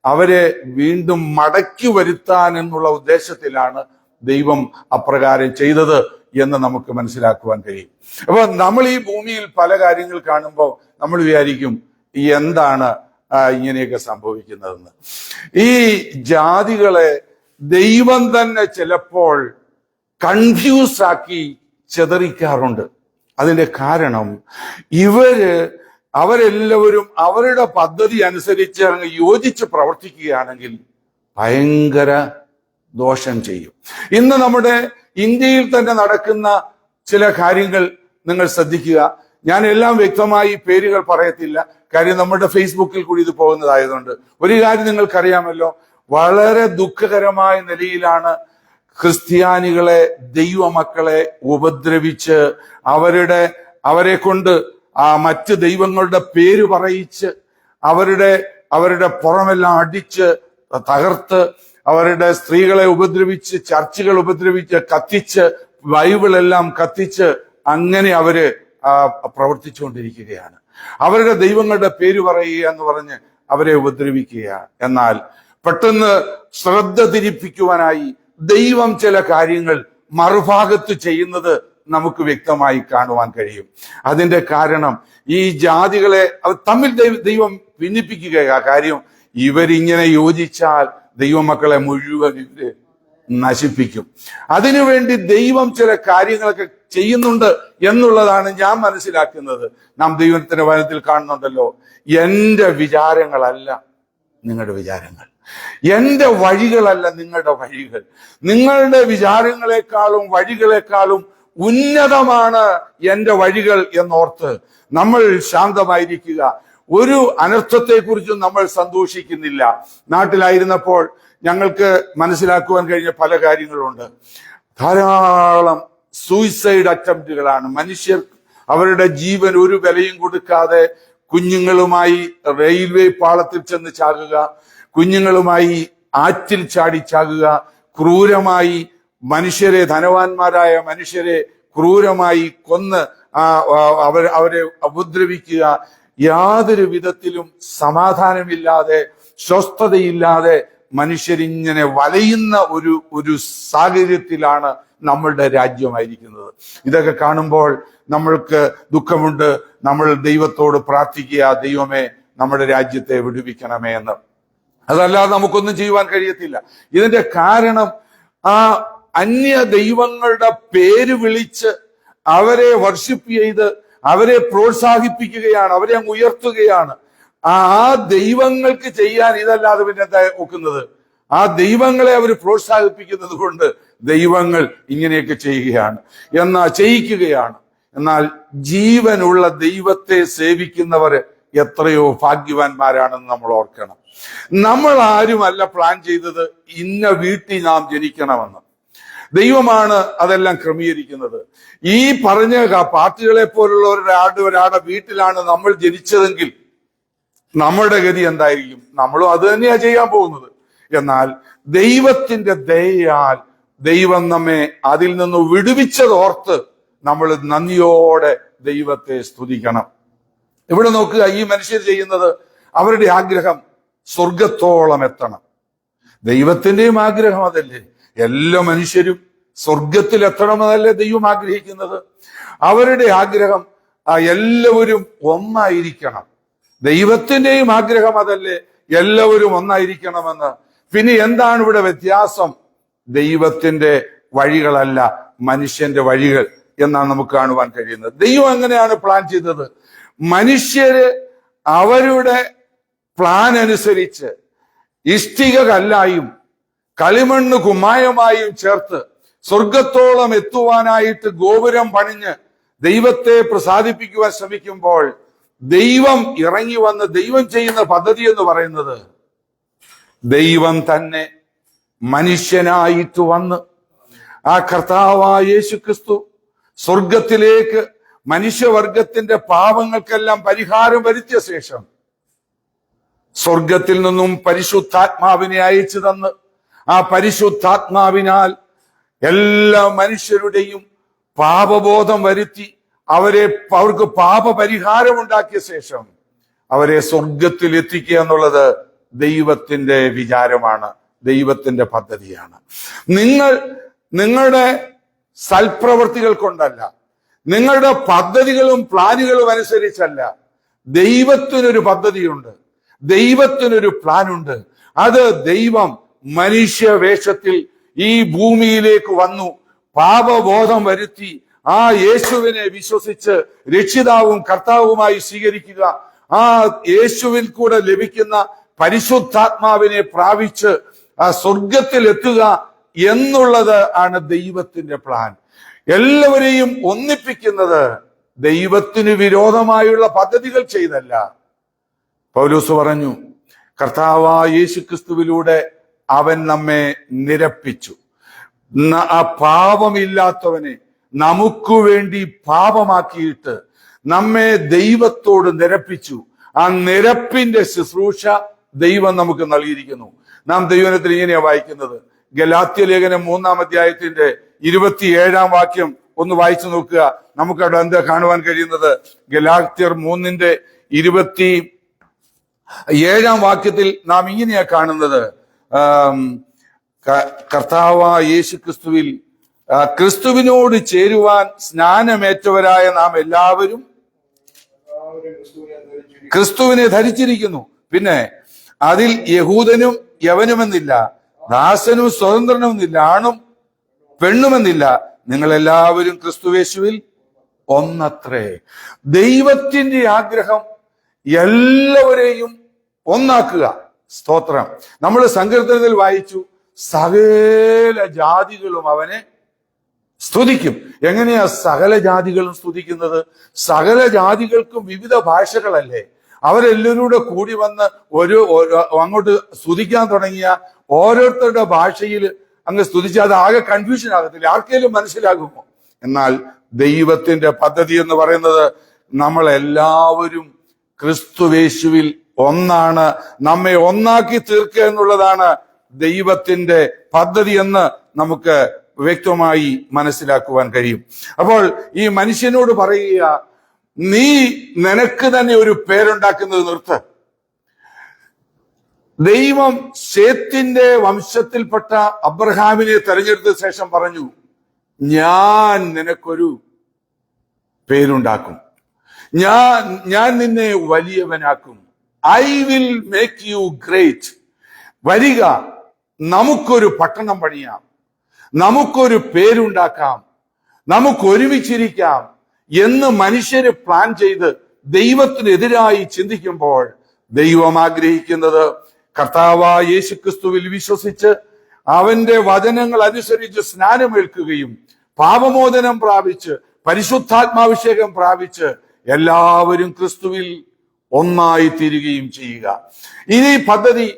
അവരെ വീണ്ടും മടക്കി വരുത്താൻ എന്നുള്ള ഉദ്ദേശത്തിലാണ് ദൈവം അപ്രകാരം ചെയ്തത് എന്ന് നമുക്ക് മനസ്സിലാക്കുവാൻ കഴിയും. അപ്പൊ നമ്മൾ ഈ ഭൂമിയിൽ പല കാര്യങ്ങൾ കാണുമ്പോൾ നമ്മൾ വിചാരിക്കും എന്താണ് ഇങ്ങനെയൊക്കെ സംഭവിക്കുന്നതെന്ന്. ഈ ജാതികളെ ദൈവം തന്നെ ചിലപ്പോൾ കൺഫ്യൂസ് ആക്കി ചിതറിക്കാറുണ്ട്. അതിന്റെ കാരണം അവരെല്ലാവരും അവരുടെ പദ്ധതി അനുസരിച്ച് അങ്ങ് യോജിച്ച് പ്രവർത്തിക്കുകയാണെങ്കിൽ ഭയങ്കര ദോഷം ചെയ്യും. ഇന്ന് നമ്മുടെ ഇന്ത്യയിൽ തന്നെ നടക്കുന്ന ചില കാര്യങ്ങൾ നിങ്ങൾ ശ്രദ്ധിക്കുക. ഞാൻ എല്ലാം വ്യക്തമായി പേരുകൾ പറയത്തില്ല, കാര്യം നമ്മുടെ ഫേസ്ബുക്കിൽ കൂടി ഇത് പോകുന്നതായതുകൊണ്ട്. ഒരു കാര്യം നിങ്ങൾക്കറിയാമല്ലോ, വളരെ ദുഃഖകരമായ നിലയിലാണ് ക്രിസ്ത്യാനികളെ, ദൈവമക്കളെ ഉപദ്രവിച്ച് അവരെ കൊണ്ട് മറ്റ് ദൈവങ്ങളുടെ പേര് പറയിച്ച് അവരുടെ പുറമെല്ലാം അടിച്ച് തകർത്ത്, അവരുടെ സ്ത്രീകളെ ഉപദ്രവിച്ച്, ചർച്ചുകൾ ഉപദ്രവിച്ച്, കത്തിച്ച്, ബൈബിളെല്ലാം കത്തിച്ച്, അങ്ങനെ അവര് പ്രവർത്തിച്ചുകൊണ്ടിരിക്കുകയാണ്. അവരുടെ ദൈവങ്ങളുടെ പേര് പറയുക എന്ന് പറഞ്ഞ് അവരെ ഉപദ്രവിക്കുകയാണ്. എന്നാൽ പെട്ടെന്ന് ശ്രദ്ധ തിരിപ്പിക്കുവാനായി ദൈവം ചില കാര്യങ്ങൾ മറുഭാഗത്ത് ചെയ്യുന്നത് നമുക്ക് വ്യക്തമായി കാണുവാൻ കഴിയും. അതിന്റെ കാരണം ഈ ജാതികളെ തമ്മിൽ ദൈവം ഭിന്നിപ്പിക്കുക. കാര്യം ഇവരിങ്ങനെ യോജിച്ചാൽ ദൈവമക്കളെ മുഴുവൻ ഇവര് നശിപ്പിക്കും. അതിനുവേണ്ടി ദൈവം ചില കാര്യങ്ങളൊക്കെ ചെയ്യുന്നുണ്ട് എന്നുള്ളതാണ് ഞാൻ മനസ്സിലാക്കുന്നത്. നാം ദൈവത്തിന്റെ വചനത്തിൽ കാണുന്നുണ്ടല്ലോ, എന്റെ വിചാരങ്ങളല്ല നിങ്ങളുടെ വിചാരങ്ങൾ, എന്റെ വഴികളല്ല നിങ്ങളുടെ വഴികൾ, നിങ്ങളുടെ വിചാരങ്ങളെക്കാളും വഴികളെക്കാളും ഉന്നതമാണ് എന്റെ വഴികൾ എന്നോർത്ത് നമ്മൾ ശാന്തമായിരിക്കുക. ഒരു അനർത്ഥത്തെക്കുറിച്ചും നമ്മൾ സന്തോഷിക്കുന്നില്ല. നാട്ടിലായിരുന്നപ്പോൾ ഞങ്ങൾക്ക് മനസ്സിലാക്കുവാൻ കഴിഞ്ഞ പല കാര്യങ്ങളുണ്ട്. ധാരാളം സൂയിസൈഡ് അറ്റംപ്റ്റുകളാണ്. മനുഷ്യർ അവരുടെ ജീവൻ ഒരു വിലയും കൊടുക്കാതെ കുഞ്ഞുങ്ങളുമായി റെയിൽവേ പാളത്തിൽ ചെന്ന് ചാകുക, കുഞ്ഞുങ്ങളുമായി ആറ്റിൽ ചാടി ചാകുക, ക്രൂരമായി മനുഷ്യരെ, ധനവാന്മാരായ മനുഷ്യരെ ക്രൂരമായി കൊന്ന് അവരെ ഉപദ്രവിക്കുക, യാതൊരു വിധത്തിലും സമാധാനമില്ലാതെ സ്വസ്ഥതയില്ലാതെ മനുഷ്യരിങ്ങനെ വലയുന്ന ഒരു സാഹചര്യത്തിലാണ് നമ്മളുടെ രാജ്യമായിരിക്കുന്നത്. ഇതൊക്കെ കാണുമ്പോൾ നമ്മൾക്ക് ദുഃഖമുണ്ട്. നമ്മൾ ദൈവത്തോട് പ്രാർത്ഥിക്കുക, ദൈവമേ നമ്മുടെ രാജ്യത്തെ വിടുവിക്കണമേ എന്ന്. അതല്ലാതെ നമുക്കൊന്നും ചെയ്യുവാൻ കഴിയത്തില്ല. ഇതിന്റെ കാരണം ആ അന്യ ദൈവങ്ങളുടെ പേര് വിളിച്ച് അവരെ വർഷിപ്പ് ചെയ്ത് അവരെ പ്രോത്സാഹിപ്പിക്കുകയാണ്, അവരെ അങ്ങ് ഉയർത്തുകയാണ്. ആ ദൈവങ്ങൾക്ക് ചെയ്യാൻ ഇതല്ലാതെ പിന്നെ എന്താ ഒക്കുന്നത്? ആ ദൈവങ്ങളെ അവർ പ്രോത്സാഹിപ്പിക്കുന്നത് കൊണ്ട് ദൈവങ്ങൾ ഇങ്ങനെയൊക്കെ ചെയ്യിക്കുകയാണ്. എന്നാൽ ജീവനുള്ള ദൈവത്തെ സേവിക്കുന്നവർ എത്രയോ ഭാഗ്യവാന്മാരാണെന്ന് നമ്മൾ ഓർക്കണം. നമ്മൾ ആരുമല്ല പ്ലാൻ ചെയ്തത് ഇന്ന വീട്ടിൽ നാം ജനിക്കണമെന്ന്. ദൈവമാണ് അതെല്ലാം ക്രമീകരിക്കുന്നത്. ഈ പറഞ്ഞ പാർട്ടികളെ പോലുള്ള ഒരാളുടെ വീട്ടിലാണ് നമ്മൾ ജനിച്ചതെങ്കിൽ നമ്മുടെ ഗതി എന്തായിരിക്കും? നമ്മളും അത് തന്നെയാ ചെയ്യാൻ പോകുന്നത്. എന്നാൽ ദൈവത്തിന്റെ ദയയാൽ ദൈവം നമ്മെ അതിൽ നിന്ന് വിടുവിച്ചതോർത്ത് നമ്മൾ നന്ദിയോടെ ദൈവത്തെ സ്തുതിക്കണം. ഇവിടെ നോക്കുക, ഈ മനുഷ്യർ ചെയ്യുന്നത്, അവരുടെ ആഗ്രഹം സ്വർഗത്തോളം എത്തണം. ദൈവത്തിന്റെയും ആഗ്രഹം അതല്ലേ? എല്ലാ മനുഷ്യരും സ്വർഗത്തിൽ എത്തണമെന്നല്ലേ ദൈവം ആഗ്രഹിക്കുന്നത്? അവരുടെ ആഗ്രഹം എല്ലാവരും ഒന്നായിരിക്കണം. ദൈവത്തിന്റെയും ആഗ്രഹം അതല്ലേ? എല്ലാവരും ഒന്നായിരിക്കണമെന്ന്. പിന്നെ എന്താണ് ഇവിടെ വ്യത്യാസം? ദൈവത്തിന്റെ വഴികളല്ല മനുഷ്യന്റെ വഴികൾ എന്നാണ് നമുക്ക് കാണുവാൻ കഴിയുന്നത്. ദൈവം എങ്ങനെയാണ് പ്ലാൻ ചെയ്തത്? മനുഷ്യര് അവരുടെ പ്ലാൻ അനുസരിച്ച് ഇഷ്ടിക കല്ലായും കളിമണ്ണ് കുമ്മായമായും ചേർത്ത് സ്വർഗത്തോളം എത്തുവാനായിട്ട് ഗോപുരം പണിഞ്ഞ് ദൈവത്തെ പ്രസാദിപ്പിക്കുവാൻ ശ്രമിക്കുമ്പോൾ ദൈവം ഇറങ്ങി വന്ന് ദൈവം ചെയ്യുന്ന പദ്ധതി എന്ന് പറയുന്നത്, ദൈവം തന്നെ മനുഷ്യനായിട്ട് വന്ന് ആ കർത്താവായ യേശുക്രിസ്തു സ്വർഗത്തിലേക്ക് മനുഷ്യവർഗത്തിന്റെ പാപങ്ങൾക്കെല്ലാം പരിഹാരം വരുത്തിയ ശേഷം സ്വർഗത്തിൽ നിന്നും പരിശുദ്ധാത്മാവിനെ അയച്ചു തന്ന് ആ പരിശുദ്ധാത്മാവിനാൽ എല്ലാ മനുഷ്യരുടെയും പാപബോധം വരുത്തി അവർക്ക് പാപപരിഹാരം ഉണ്ടാക്കിയ ശേഷം അവരെ സ്വർഗത്തിൽ എത്തിക്കുക എന്നുള്ളത് ദൈവത്തിന്റെ വിചാരമാണ്, ദൈവത്തിന്റെ പദ്ധതിയാണ്. നിങ്ങളുടെ സൽപ്രവൃത്തികൾ കൊണ്ടല്ല, നിങ്ങളുടെ പദ്ധതികളും പ്ലാനുകളും അനുസരിച്ചല്ല. ദൈവത്തിനൊരു പദ്ധതിയുണ്ട്, ദൈവത്തിനൊരു പ്ലാനുണ്ട്. അത് ദൈവം മനുഷ്യ വേഷത്തിൽ ഈ ഭൂമിയിലേക്ക് വന്നു, പാപബോധം വരുത്തി ആ യേശുവിനെ വിശ്വസിച്ച് രക്ഷിതാവും കർത്താവുമായി സ്വീകരിക്കുക, ആ യേശുവിൽ കൂടെ ലഭിക്കുന്ന പരിശുദ്ധാത്മാവിനെ പ്രാപിച്ച് ആ സ്വർഗത്തിൽ എത്തുക എന്നുള്ളത് ആണ് ദൈവത്തിന്റെ പ്ലാൻ. എല്ലാവരെയും ഒന്നിപ്പിക്കുന്നത് ദൈവത്തിന് വിരോധമായുള്ള പദ്ധതികൾ ചെയ്തല്ല. പൗലോസ് പറഞ്ഞു, കർത്താവായ യേശുക്രിസ്തുവിലൂടെ അവൻ നമ്മെ നിരപ്പിച്ചു. ആ പാപമില്ലാത്തവനെ നമുക്ക് വേണ്ടി പാപമാക്കിയിട്ട് നമ്മെ ദൈവത്തോട് നിരപ്പിച്ചു. ആ നിരപ്പിന്റെ ശുശ്രൂഷ ദൈവം നമുക്ക് നൽകിയിരിക്കുന്നു. നാം ദൈവത്തിൽ ഇങ്ങനെയാ വായിക്കുന്നത്. ഗലാത്യ ലേഖനം 3-ാം അധ്യായത്തിന്റെ 27-ാം വാക്യം ഒന്ന് വായിച്ചു നോക്കുക. നമുക്കവിടെ എന്താ കാണുവാൻ കഴിയുന്നത്? ഗലാത്യർ 3-ന്റെ 27-ാം വാക്യത്തിൽ നാം ഇങ്ങനെയാ കാണുന്നത്, കർത്താവായ യേശുക്രിസ്തുവിൽ ക്രിസ്തുവിനോട് ചേരുവാൻ സ്നാനമേറ്റവരായ നാം എല്ലാവരും ക്രിസ്തുവിനെ ധരിച്ചിരിക്കുന്നു. പിന്നെ അതിൽ യഹൂദനും യവനുമെന്നില്ല, ദാസനും സ്വതന്ത്രനുമെന്നില്ല, ആണും പെണ്ണുമെന്നില്ല, നിങ്ങളെല്ലാവരും ക്രിസ്തുയേശുവിൽ ഒന്നത്രേ. ദൈവത്തിന്റെ ആഗ്രഹം എല്ലാവരെയും ഒന്നാക്കുക. സ്തോത്രം. നമ്മൾ സങ്കീർത്തനത്തിൽ വായിച്ചു, സകല ജാതികളും അവനെ സ്തുതിക്കും. എങ്ങനെയാ സകല ജാതികളും സ്തുതിക്കുന്നത്? സകല ജാതികൾക്കും വിവിധ ഭാഷകളല്ലേ. അവരെല്ലാവരും കൂടി വന്ന് അങ്ങോട്ട് സ്തുതിക്കാൻ തുടങ്ങിയ ഓരോരുത്തരുടെ ഭാഷയിൽ അങ്ങ് സ്തുതിച്ചാൽ അത് ആകെ കൺഫ്യൂഷൻ ആകത്തില്ല, ആർക്കെങ്കിലും മനസ്സിലാകുമോ? എന്നാൽ ദൈവത്തിന്റെ പദ്ധതി എന്ന് പറയുന്നത് നമ്മളെല്ലാവരും ക്രിസ്തുവേശുവിൽ ഒന്നാണ്. നമ്മെ ഒന്നാക്കി തീർക്കുക എന്നുള്ളതാണ് ദൈവത്തിന്റെ പദ്ധതി എന്ന് നമുക്ക് വ്യക്തമായി മനസ്സിലാക്കുവാൻ കഴിയും. അപ്പോൾ ഈ മനുഷ്യനോട് പറയുക, നീ നിനക്ക് തന്നെ ഒരു പേരുണ്ടാക്കുന്നത് നിർത്ത്. ദൈവം ശേത്തിന്റെ വംശത്തിൽപ്പെട്ട അബ്രഹാമിനെ തെരഞ്ഞെടുത്ത ശേഷം പറഞ്ഞു, ഞാൻ നിനക്കൊരു പേരുണ്ടാക്കും, ഞാൻ നിന്നെ വലിയവനാക്കും, I will make you great. വരിക, നമുക്കൊരു പട്ടണം പണിയാം, നമുക്കൊരു പേരുണ്ടാക്കാം, നമുക്ക് ഒരുമിച്ചിരിക്കാം എന്ന് മനുഷ്യര് പ്ലാൻ ചെയ്ത് ദൈവത്തിനെതിരായി ചിന്തിക്കുമ്പോൾ ദൈവം ആഗ്രഹിക്കുന്നത് കർത്താവായ യേശുക്രിസ്തുവിൽ വിശ്വസിച്ച് അവന്റെ വചനങ്ങൾ അനുസരിച്ച് സ്നാനമേൽക്കുകയും പാപമോചനം പ്രാപിച്ച് പരിശുദ്ധാത്മാഭിഷേകം പ്രാപിച്ച് എല്ലാവരും ക്രിസ്തുവിൽ ഒന്നായി തീരുകയും ചെയ്യുക. ഇനി പദ്ധതി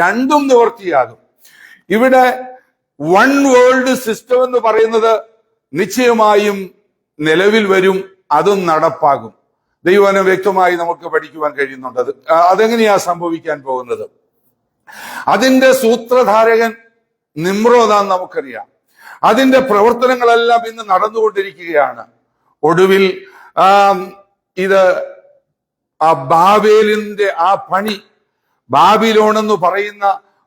രണ്ടും നിവർത്തിയാകും. ഇവിടെ വൺ വേൾഡ് സിസ്റ്റം എന്ന് പറയുന്നത് നിശ്ചയമായും നിലവിൽ വരും, അതും നടപ്പാകും. ദൈവവചനം വ്യക്തമായി നമുക്ക് പഠിക്കുവാൻ കഴിയുന്നുണ്ട്. അതെങ്ങനെയാ സംഭവിക്കാൻ പോകുന്നത്? അതിന്റെ സൂത്രധാരകൻ നിമ്രോദാന്ന് നമുക്കറിയാം. അതിന്റെ പ്രവർത്തനങ്ങളെല്ലാം ഇന്ന് നടന്നുകൊണ്ടിരിക്കുകയാണ്. ഒടുവിൽ ഇത് ബാബേലിന്റെ ആ പണി, ബാബിലോൺ എന്ന് പറയുന്ന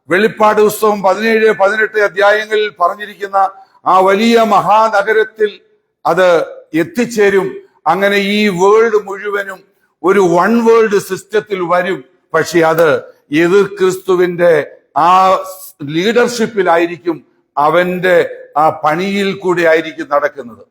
വെളിപ്പാട് പുസ്തകം 17-18 അധ്യായങ്ങളിൽ പറഞ്ഞിരിക്കുന്ന ആ വലിയ മഹാനഗരത്തിൽ അത് എത്തിച്ചേരും. അങ്ങനെ ഈ വേൾഡ് മുഴുവനും ഒരു വൺ വേൾഡ് സിസ്റ്റത്തിൽ വരും. പക്ഷെ അത് എതിർ ക്രിസ്തുവിന്റെ ആ ലീഡർഷിപ്പിലായിരിക്കും, അവന്റെ ആ പണിയിൽ കൂടി ആയിരിക്കും നടക്കുന്നത്.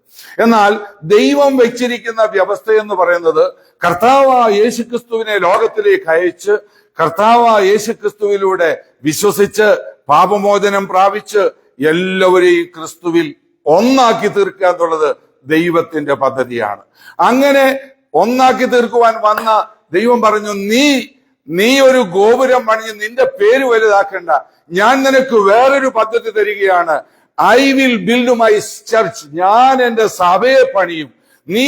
എന്നാൽ ദൈവം വെച്ചിരിക്കുന്ന വ്യവസ്ഥ എന്ന് പറയുന്നത് കർത്താവായ യേശുക്രിസ്തുവിനെ ലോകത്തിലേക്ക് അയച്ച് കർത്താവായ യേശുക്രിസ്തുവിലൂടെ വിശ്വസിച്ച് പാപമോചനം പ്രാപിച്ച് എല്ലാവരെയും ക്രിസ്തുവിൽ ഒന്നാക്കി തീർക്കുക എന്നുള്ളത് ദൈവത്തിന്റെ പദ്ധതിയാണ്. അങ്ങനെ ഒന്നാക്കി തീർക്കുവാൻ വന്ന ദൈവം പറഞ്ഞു, നീ ഒരു ഗോപുരം പണിഞ്ഞ് നിന്റെ പേര് വലുതാക്കണ്ട, ഞാൻ നിനക്ക് വേറൊരു പദ്ധതി തരികയാണ്. I will build my church, ഞാൻ എന്റെ സഭയെ പണിയും. നീ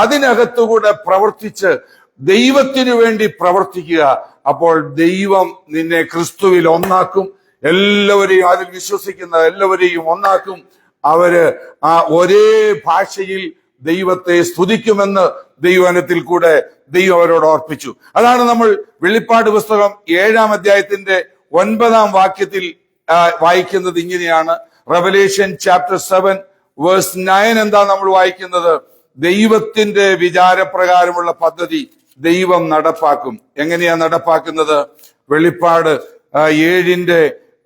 അതിനകത്തുകൂടെ പ്രവർത്തിച്ച് ദൈവത്തിനു വേണ്ടി പ്രവർത്തിക്കുക. അപ്പോൾ ദൈവം നിന്നെ ക്രിസ്തുവിൽ ഒന്നാക്കും. എല്ലാവരെയും, അതിൽ വിശ്വസിക്കുന്ന എല്ലാവരെയും ഒന്നാക്കും. അവര് ആ ഒരേ ഭാഷയിൽ ദൈവത്തെ സ്തുതിക്കുമെന്ന് ദൈവവചനത്തിൽ കൂടെ ദൈവം അവരോട് ഓർപ്പിച്ചു. അതാണ് നമ്മൾ വെളിപ്പാട് പുസ്തകം 7-ാം അധ്യായത്തിന്റെ 9-ാം വാക്യത്തിൽ വായിക്കുന്നത്. ഇങ്ങനെയാണ്, റെവലേഷൻ ചാപ്റ്റർ 7 വേഴ്സ് 9 എന്താ നമ്മൾ വായിക്കുന്നത്? ദൈവത്തിന്റെ വിചാരപ്രകാരമുള്ള പദ്ധതി ദൈവം നടപ്പാക്കും. എങ്ങനെയാ നടപ്പാക്കുന്നത്? വെളിപ്പാട് 7-ന്റെ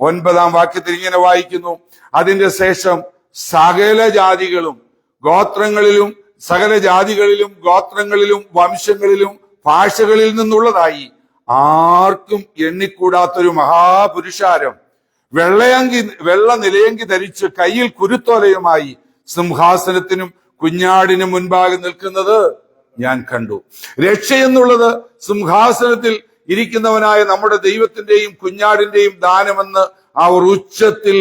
9-ാം വാക്യത്തിൽ ഇങ്ങനെ വായിക്കുന്നു, അതിന്റെ ശേഷം സകല ജാതികളിലും ഗോത്രങ്ങളിലും വംശങ്ങളിലും ഭാഷകളിൽ നിന്നുള്ളതായി ആർക്കും എണ്ണിക്കൂടാത്തൊരു മഹാപുരുഷാരം വെള്ള നിലയങ്കി ധരിച്ച് കയ്യിൽ കുരുത്തോലയുമായി സിംഹാസനത്തിനും കുഞ്ഞാടിനും മുൻപാകെ നിൽക്കുന്നത് ഞാൻ കണ്ടു. രക്ഷയെന്നുള്ളത് സിംഹാസനത്തിൽ ഇരിക്കുന്നവനായ നമ്മുടെ ദൈവത്തിന്റെയും കുഞ്ഞാടിന്റെയും ദാനമെന്ന് അവർ ഉച്ചത്തിൽ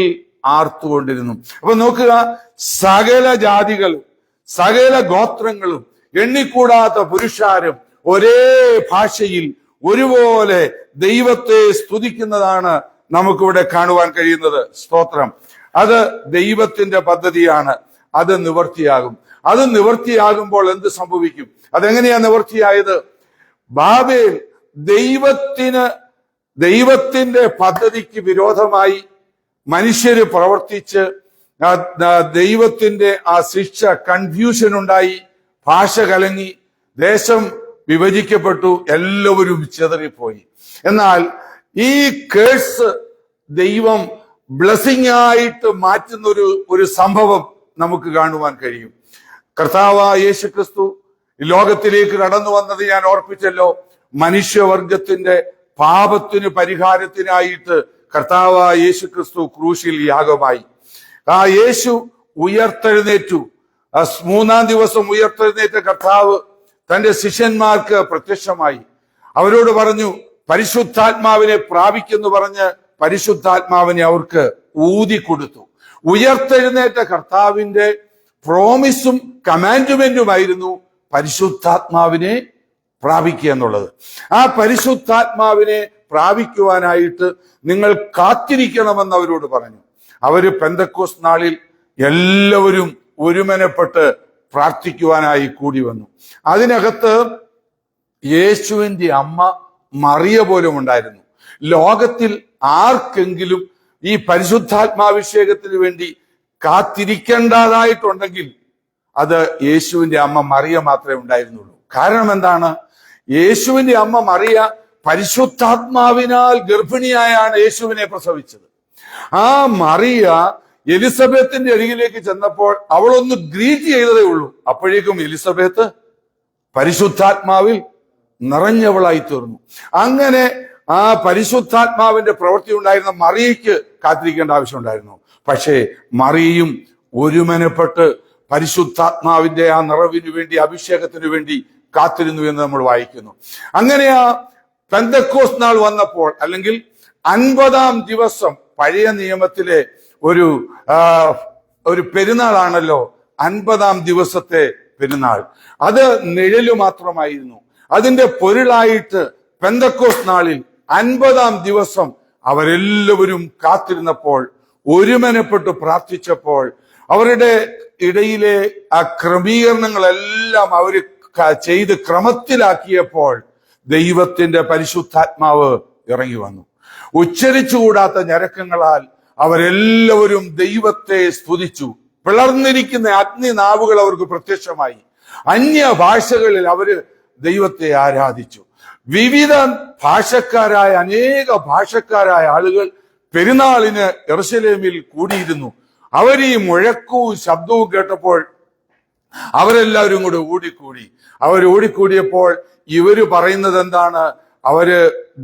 ആർത്തുകൊണ്ടിരുന്നു. അപ്പൊ നോക്കുക, സകല ജാതികളും സകല ഗോത്രങ്ങളും എണ്ണിക്കൂടാത്ത പുരുഷാരും ഒരേ ഭാഷയിൽ ഒരുപോലെ ദൈവത്തെ സ്തുതിക്കുന്നതാണ് നമുക്കിവിടെ കാണുവാൻ കഴിയുന്നത്. സ്തോത്രം. അത് ദൈവത്തിന്റെ പദ്ധതിയാണ്. അത് നിവർത്തിയാകും. അത് നിവർത്തിയാകുമ്പോൾ എന്ത് സംഭവിക്കും? അതെങ്ങനെയാ നിവർത്തിയായത്? ബാബേൽ ദൈവത്തിന്റെ പദ്ധതിക്ക് വിരോധമായി മനുഷ്യര് പ്രവർത്തിച്ച് ദൈവത്തിന്റെ ആ ശിക്ഷ, കൺഫ്യൂഷൻ ഉണ്ടായി, ഭാഷ കലങ്ങി, ദേശം വിഭജിക്കപ്പെട്ടു, എല്ലാവരും ചിതറിപ്പോയി. എന്നാൽ ഈ കേഴ്സ് ദൈവം ബ്ലെസ്സിംഗ് ആയിട്ട് മാറ്റുന്ന ഒരു സംഭവം നമുക്ക് കാണുവാൻ കഴിയും. കർത്താവായ യേശുക്രിസ്തു ലോകത്തിലേക്ക് കടന്നു വന്നത് ഞാൻ ഓർപ്പിച്ചല്ലോ. മനുഷ്യവർഗത്തിന്റെ പാപത്തിന് പരിഹാരത്തിനായിട്ട് കർത്താവായ യേശുക്രിസ്തു ക്രൂശിൽ യാഗമായി. ആ യേശു ഉയർത്തെഴുന്നേറ്റു. 3-ാം ദിവസം ഉയർത്തെഴുന്നേറ്റ കർത്താവ് തന്റെ ശിഷ്യന്മാർക്ക് പ്രത്യക്ഷമായി. അവരോട് പറഞ്ഞു, പരിശുദ്ധാത്മാവിനെ പ്രാപിക്കെന്ന് പറഞ്ഞ് പരിശുദ്ധാത്മാവിനെ അവർക്ക് ഊതി കൊടുത്തു. ഉയർത്തെഴുന്നേറ്റ കർത്താവിന്റെ പ്രോമിസും കമാൻഡ്മെന്റുമായിരുന്നു പരിശുദ്ധാത്മാവിനെ പ്രാപിക്കുക എന്നുള്ളത്. ആ പരിശുദ്ധാത്മാവിനെ പ്രാപിക്കുവാനായിട്ട് നിങ്ങൾ കാത്തിരിക്കണമെന്ന് അവരോട് പറഞ്ഞു. അവര് പെന്തക്കോസ്ത് നാളിൽ എല്ലാവരും ഒരുമനപ്പെട്ട് പ്രാർത്ഥിക്കുവാനായി കൂടി വന്നു. അതിനകത്ത് യേശുവിന്റെ അമ്മ മറിയ പോലും ഉണ്ടായിരുന്നു. ലോകത്തിൽ ആർക്കെങ്കിലും ഈ പരിശുദ്ധാത്മാഭിഷേകത്തിന് വേണ്ടി കാത്തിരിക്കേണ്ടതായിട്ടുണ്ടെങ്കിൽ അത് യേശുവിന്റെ അമ്മ മറിയ മാത്രമേ ഉണ്ടായിരുന്നുള്ളൂ. കാരണം എന്താണ്? യേശുവിന്റെ അമ്മ മറിയ പരിശുദ്ധാത്മാവിനാൽ ഗർഭിണിയായാണ് യേശുവിനെ പ്രസവിച്ചത്. ആ മറിയ എലിസബത്തിന്റെ അരികിലേക്ക് ചെന്നപ്പോൾ അവളൊന്ന് ഗ്രീറ്റ് ചെയ്തതേ ഉള്ളൂ. അപ്പോഴേക്കും എലിസബത്ത് പരിശുദ്ധാത്മാവിൽ നിറഞ്ഞവളായി തീർന്നു. അങ്ങനെ ആ പരിശുദ്ധാത്മാവിന്റെ പ്രവൃത്തി ഉണ്ടായിരുന്ന മറിയയ്ക്ക് കാത്തിരിക്കേണ്ട ആവശ്യമുണ്ടായിരുന്നു. പക്ഷേ മറിയയും ഒരുമനപ്പെട്ട് പരിശുദ്ധാത്മാവിന്റെ ആ നിറവിനു വേണ്ടി, അഭിഷേകത്തിനു വേണ്ടി കാത്തിരുന്നു എന്ന് നമ്മൾ വായിക്കുന്നു. അങ്ങനെ ആ പെന്തക്കോസ്ത് നാൾ വന്നപ്പോൾ, അല്ലെങ്കിൽ 50-ാം ദിവസം, പഴയ നിയമത്തിലെ ഒരു പെരുന്നാളാണല്ലോ 50-ാം ദിവസത്തെ പെരുന്നാൾ. അത് നിഴലു മാത്രമായിരുന്നു. അതിന്റെ പൊരുളായിട്ട് പെന്തക്കോസ്ത് നാളിൽ 50-ാം ദിവസം അവരെല്ലാവരും കാത്തിരുന്നപ്പോൾ, ഒരുമനപ്പെട്ട് പ്രാർത്ഥിച്ചപ്പോൾ, അവരുടെ ഇടയിലെ ആ ക്രമീകരണങ്ങളെല്ലാം അവർ ചെയ്ത് ക്രമത്തിലാക്കിയപ്പോൾ ദൈവത്തിന്റെ പരിശുദ്ധാത്മാവ് ഇറങ്ങി വന്നു. ഉച്ചരിച്ചുകൂടാത്ത ഞരക്കങ്ങളാൽ അവരെല്ലാവരും ദൈവത്തെ സ്തുതിച്ചു. പിളർന്നിരിക്കുന്ന അഗ്നിനാവുകൾ അവർക്ക് പ്രത്യക്ഷമായി. അന്യഭാഷകളിൽ അവര് ദൈവത്തെ ആരാധിച്ചു. വിവിധ ഭാഷക്കാരായ, അനേക ഭാഷക്കാരായ ആളുകൾ പെരുന്നാളിന് യെരൂശലേമിൽ കൂടിയിരുന്നു. അവർ ഈ മുഴക്കവും ശബ്ദവും കേട്ടപ്പോൾ അവരെല്ലാവരും കൂടെ ഓടിക്കൂടി. ഓടിക്കൂടിയപ്പോൾ ഇവര് പറയുന്നത് എന്താണ്? അവര്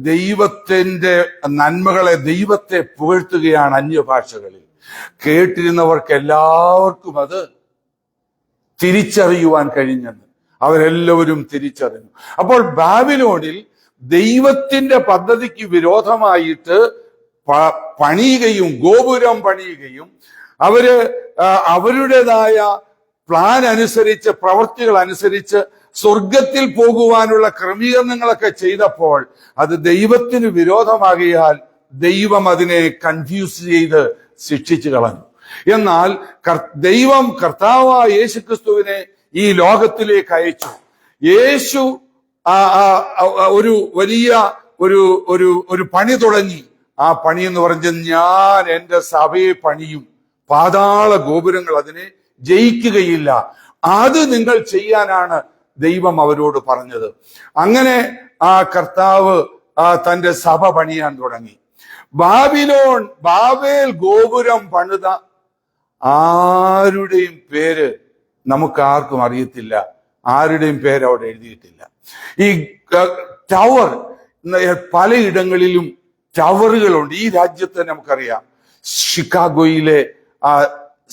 ദൈവത്തിന്റെ നന്മകളെ, ദൈവത്തെ പുകഴ്ത്തുകയാണ് അന്യഭാഷകളിൽ. കേട്ടിരുന്നവർക്ക് എല്ലാവർക്കും അത് തിരിച്ചറിയുവാൻ കഴിഞ്ഞെന്ന് അവരെല്ലാവരും തിരിച്ചറിഞ്ഞു. അപ്പോൾ ബാബിലോണിൽ ദൈവത്തിന്റെ പദ്ധതിക്ക് വിരോധമായിട്ട് പണിയുകയും, ഗോപുരം പണിയുകയും, അവരുടേതായ പ്ലാൻ അനുസരിച്ച്, പ്രവൃത്തികൾ അനുസരിച്ച് സ്വർഗത്തിൽ പോകുവാനുള്ള ക്രമീകരണങ്ങളൊക്കെ ചെയ്തപ്പോൾ അത് ദൈവത്തിന് വിരോധമാകിയാൽ ദൈവം അതിനെ കൺഫ്യൂസ് ചെയ്ത് ശിക്ഷിച്ചു കളഞ്ഞു. എന്നാൽ ദൈവം കർത്താവായ യേശുക്രിസ്തുവിനെ ഈ ലോകത്തിലേക്ക് അയച്ചു. യേശു ഒരു വലിയ ഒരു പണി തുടങ്ങി. ആ പണി എന്ന് പറഞ്ഞാൽ, ഞാൻ എന്റെ സഭയെ പണിയും, പാതാള ഗോപുരങ്ങൾ അതിനെ ജയിക്കുകയില്ല, അത് നിങ്ങൾ ചെയ്യാനാണ് ദൈവം അവരോട് പറഞ്ഞത്. അങ്ങനെ ആ കർത്താവ് തന്റെ സഭ പണിയാൻ തുടങ്ങി. ബാബേൽ ഗോപുരം പണിത ആരുടെയും പേര് നമുക്കാർക്കും അറിയത്തില്ല. ആരുടെയും പേര് അവിടെ എഴുതിയിട്ടില്ല. ഈ ടവർ, പലയിടങ്ങളിലും ടവറുകളുണ്ട്. ഈ രാജ്യത്ത് നമുക്കറിയാം, ഷിക്കാഗോയിലെ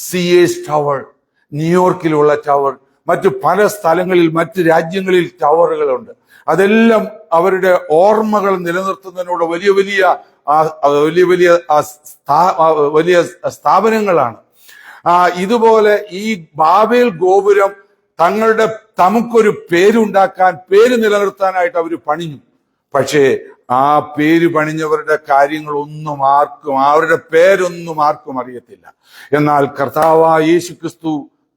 CAS ടവർ, ന്യൂയോർക്കിലുള്ള ടവർ, മറ്റു പല സ്ഥലങ്ങളിൽ, മറ്റു രാജ്യങ്ങളിൽ ടവറുകളുണ്ട്. അതെല്ലാം അവരുടെ ഓർമ്മകൾ നിലനിർത്തുന്നതിനുള്ള വലിയ സ്ഥാപനങ്ങളാണ്. ഇതുപോലെ ഈ ബാബേൽ ഗോപുരം തമക്കൊരു പേരുണ്ടാക്കാൻ, പേര് നിലനിർത്താനായിട്ട് അവർ പണിഞ്ഞു. പക്ഷേ ആ പേര് പണിഞ്ഞവരുടെ കാര്യങ്ങളൊന്നും അവരുടെ പേരൊന്നും ആർക്കും അറിയത്തില്ല. എന്നാൽ കർത്താവായ യേശുക്രിസ്തു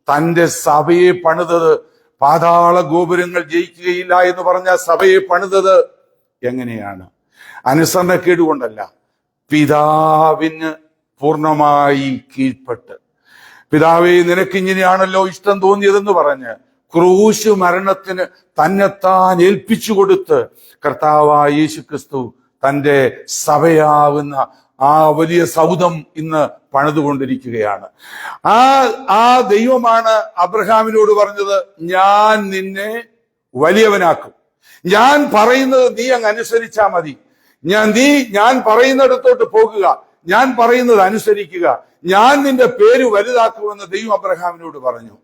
തന്റെ സഭയെ പണിതത്, പാതാള ഗോപുരങ്ങൾ ജയിക്കുകയില്ല എന്ന് പറഞ്ഞ സഭയെ പണിതത് എങ്ങനെയാണ്? അനുസരണക്കേട് കൊണ്ടല്ല, പിതാവിന് പൂർണ്ണമായി കീഴ്പ്പെട്ട്. പിതാവേ, നിനക്കിങ്ങനെയാണല്ലോ ഇഷ്ടം തോന്നിയതെന്ന് പറഞ്ഞ് ക്രൂശ് മരണത്തിന് തന്നെത്താൻ ഏൽപ്പിച്ചു കൊടുത്ത് കർത്താവായ യേശുക്രിസ്തു തന്റെ സഭയാവുന്ന ആ വലിയ സൗധം ഇന്ന് പണിതുകൊണ്ടിരിക്കുകയാണ്. ആ ദൈവമാണ് അബ്രഹാമിനോട് പറഞ്ഞത്, ഞാൻ നിന്നെ വലിയവനാക്കും, ഞാൻ പറയുന്നത് നീ അങ്ങ് അനുസരിച്ചാ മതി, ഞാൻ പറയുന്നിടത്തോട്ട് പോകുക, ഞാൻ പറയുന്നത് അനുസരിക്കുക, ഞാൻ നിന്റെ പേര് വലുതാക്കുമെന്ന് ദൈവം അബ്രഹാമിനോട് പറഞ്ഞു.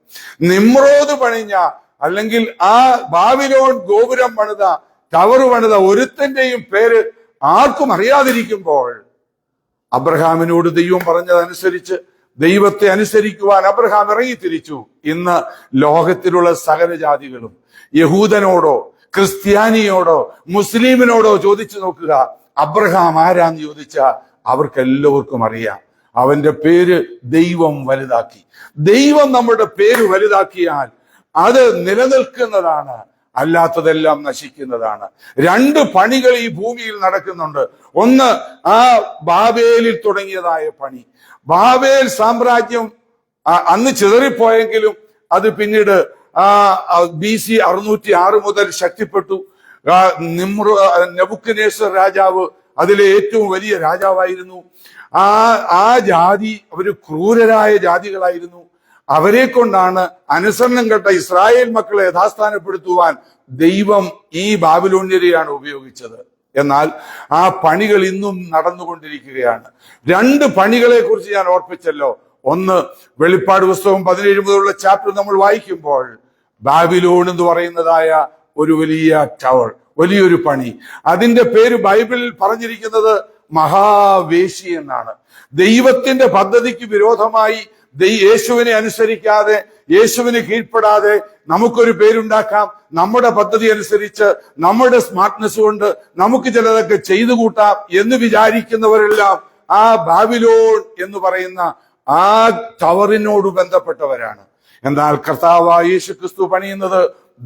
നിമ്രോദ് പണിഞ്ഞ, അല്ലെങ്കിൽ ആ ബാബിലോൺ ഗോപുരം പണിത, ടവർ പണിത ഒരുത്തന്റെയും പേര് ആർക്കും അറിയാതിരിക്കുമ്പോൾ അബ്രഹാമിനോട് ദൈവം പറഞ്ഞതനുസരിച്ച് ദൈവത്തെ അനുസരിക്കുവാൻ അബ്രഹാം ഇറങ്ങിത്തിരിച്ചു. ഇന്ന് ലോകത്തിലുള്ള സകല ജാതികളും യഹൂദനോടോ ക്രിസ്ത്യാനിയോടോ മുസ്ലിമിനോടോ ചോദിച്ചു നോക്കുക, അബ്രഹാം ആരാന്ന് ചോദിച്ചാൽ അവർക്കെല്ലാവർക്കും അറിയാം. അവന്റെ പേര് ദൈവം വലുതാക്കി. ദൈവം നമ്മുടെ പേര് വലുതാക്കിയാൽ അത് നിലനിൽക്കുന്നതാണ്, അല്ലാത്തതെല്ലാം നശിക്കുന്നതാണ്. രണ്ട് പണികൾ ഈ ഭൂമിയിൽ നടക്കുന്നുണ്ട്. ഒന്ന്, ആ ബാബേലിൽ തുടങ്ങിയതായ പണി. ബാബേൽ സാമ്രാജ്യം അന്ന് ചിതറിപ്പോയെങ്കിലും അത് പിന്നീട് BC 606 മുതൽ ശക്തിപ്പെട്ടു. നെബൂഖദ്നേസർ രാജാവ് അതിലെ ഏറ്റവും വലിയ രാജാവായിരുന്നു. ആ ജാതി അവര് ക്രൂരരായ ജാതികളായിരുന്നു. അവരെ കൊണ്ടാണ് അനുസരണം കെട്ട ഇസ്രായേൽ മക്കളെ യഥാസ്ഥാനപ്പെടുത്തുവാൻ ദൈവം ഈ ബാബിലോണ്യരെയാണ് ഉപയോഗിച്ചത്. എന്നാൽ ആ പണികൾ ഇന്നും നടന്നുകൊണ്ടിരിക്കുകയാണ്. രണ്ട് പണികളെ കുറിച്ച് ഞാൻ ഓർപ്പിച്ചല്ലോ. ഒന്ന്, വെളിപ്പാട് പുസ്തകം 17 മുതലുള്ള ചാപ്റ്റർ നമ്മൾ വായിക്കുമ്പോൾ ബാബിലോൺ എന്ന് പറയുന്നതായ ഒരു വലിയ ടവർ, വലിയൊരു പണി, അതിന്റെ പേര് ബൈബിളിൽ പറഞ്ഞിരിക്കുന്നത് മഹാവേശി എന്നാണ്. ദൈവത്തിന്റെ പദ്ധതിക്ക് വിരോധമായി യേശുവിനെ അനുസരിക്കാതെ, യേശുവിന് കീഴ്പ്പെടാതെ നമുക്കൊരു പേരുണ്ടാക്കാം. നമ്മുടെ പദ്ധതി അനുസരിച്ച്, നമ്മുടെ സ്മാർട്ട്നെസ് കൊണ്ട് നമുക്ക് ചിലതൊക്കെ ചെയ്തു കൂട്ടാം എന്ന് വിചാരിക്കുന്നവരെല്ലാം ആ ബാബിലോൺ എന്ന് പറയുന്ന ആ ടവറിനോട് ബന്ധപ്പെട്ടവരാണ്. എന്നാൽ കർത്താവായ യേശുക്രിസ്തു പണിയുന്നത്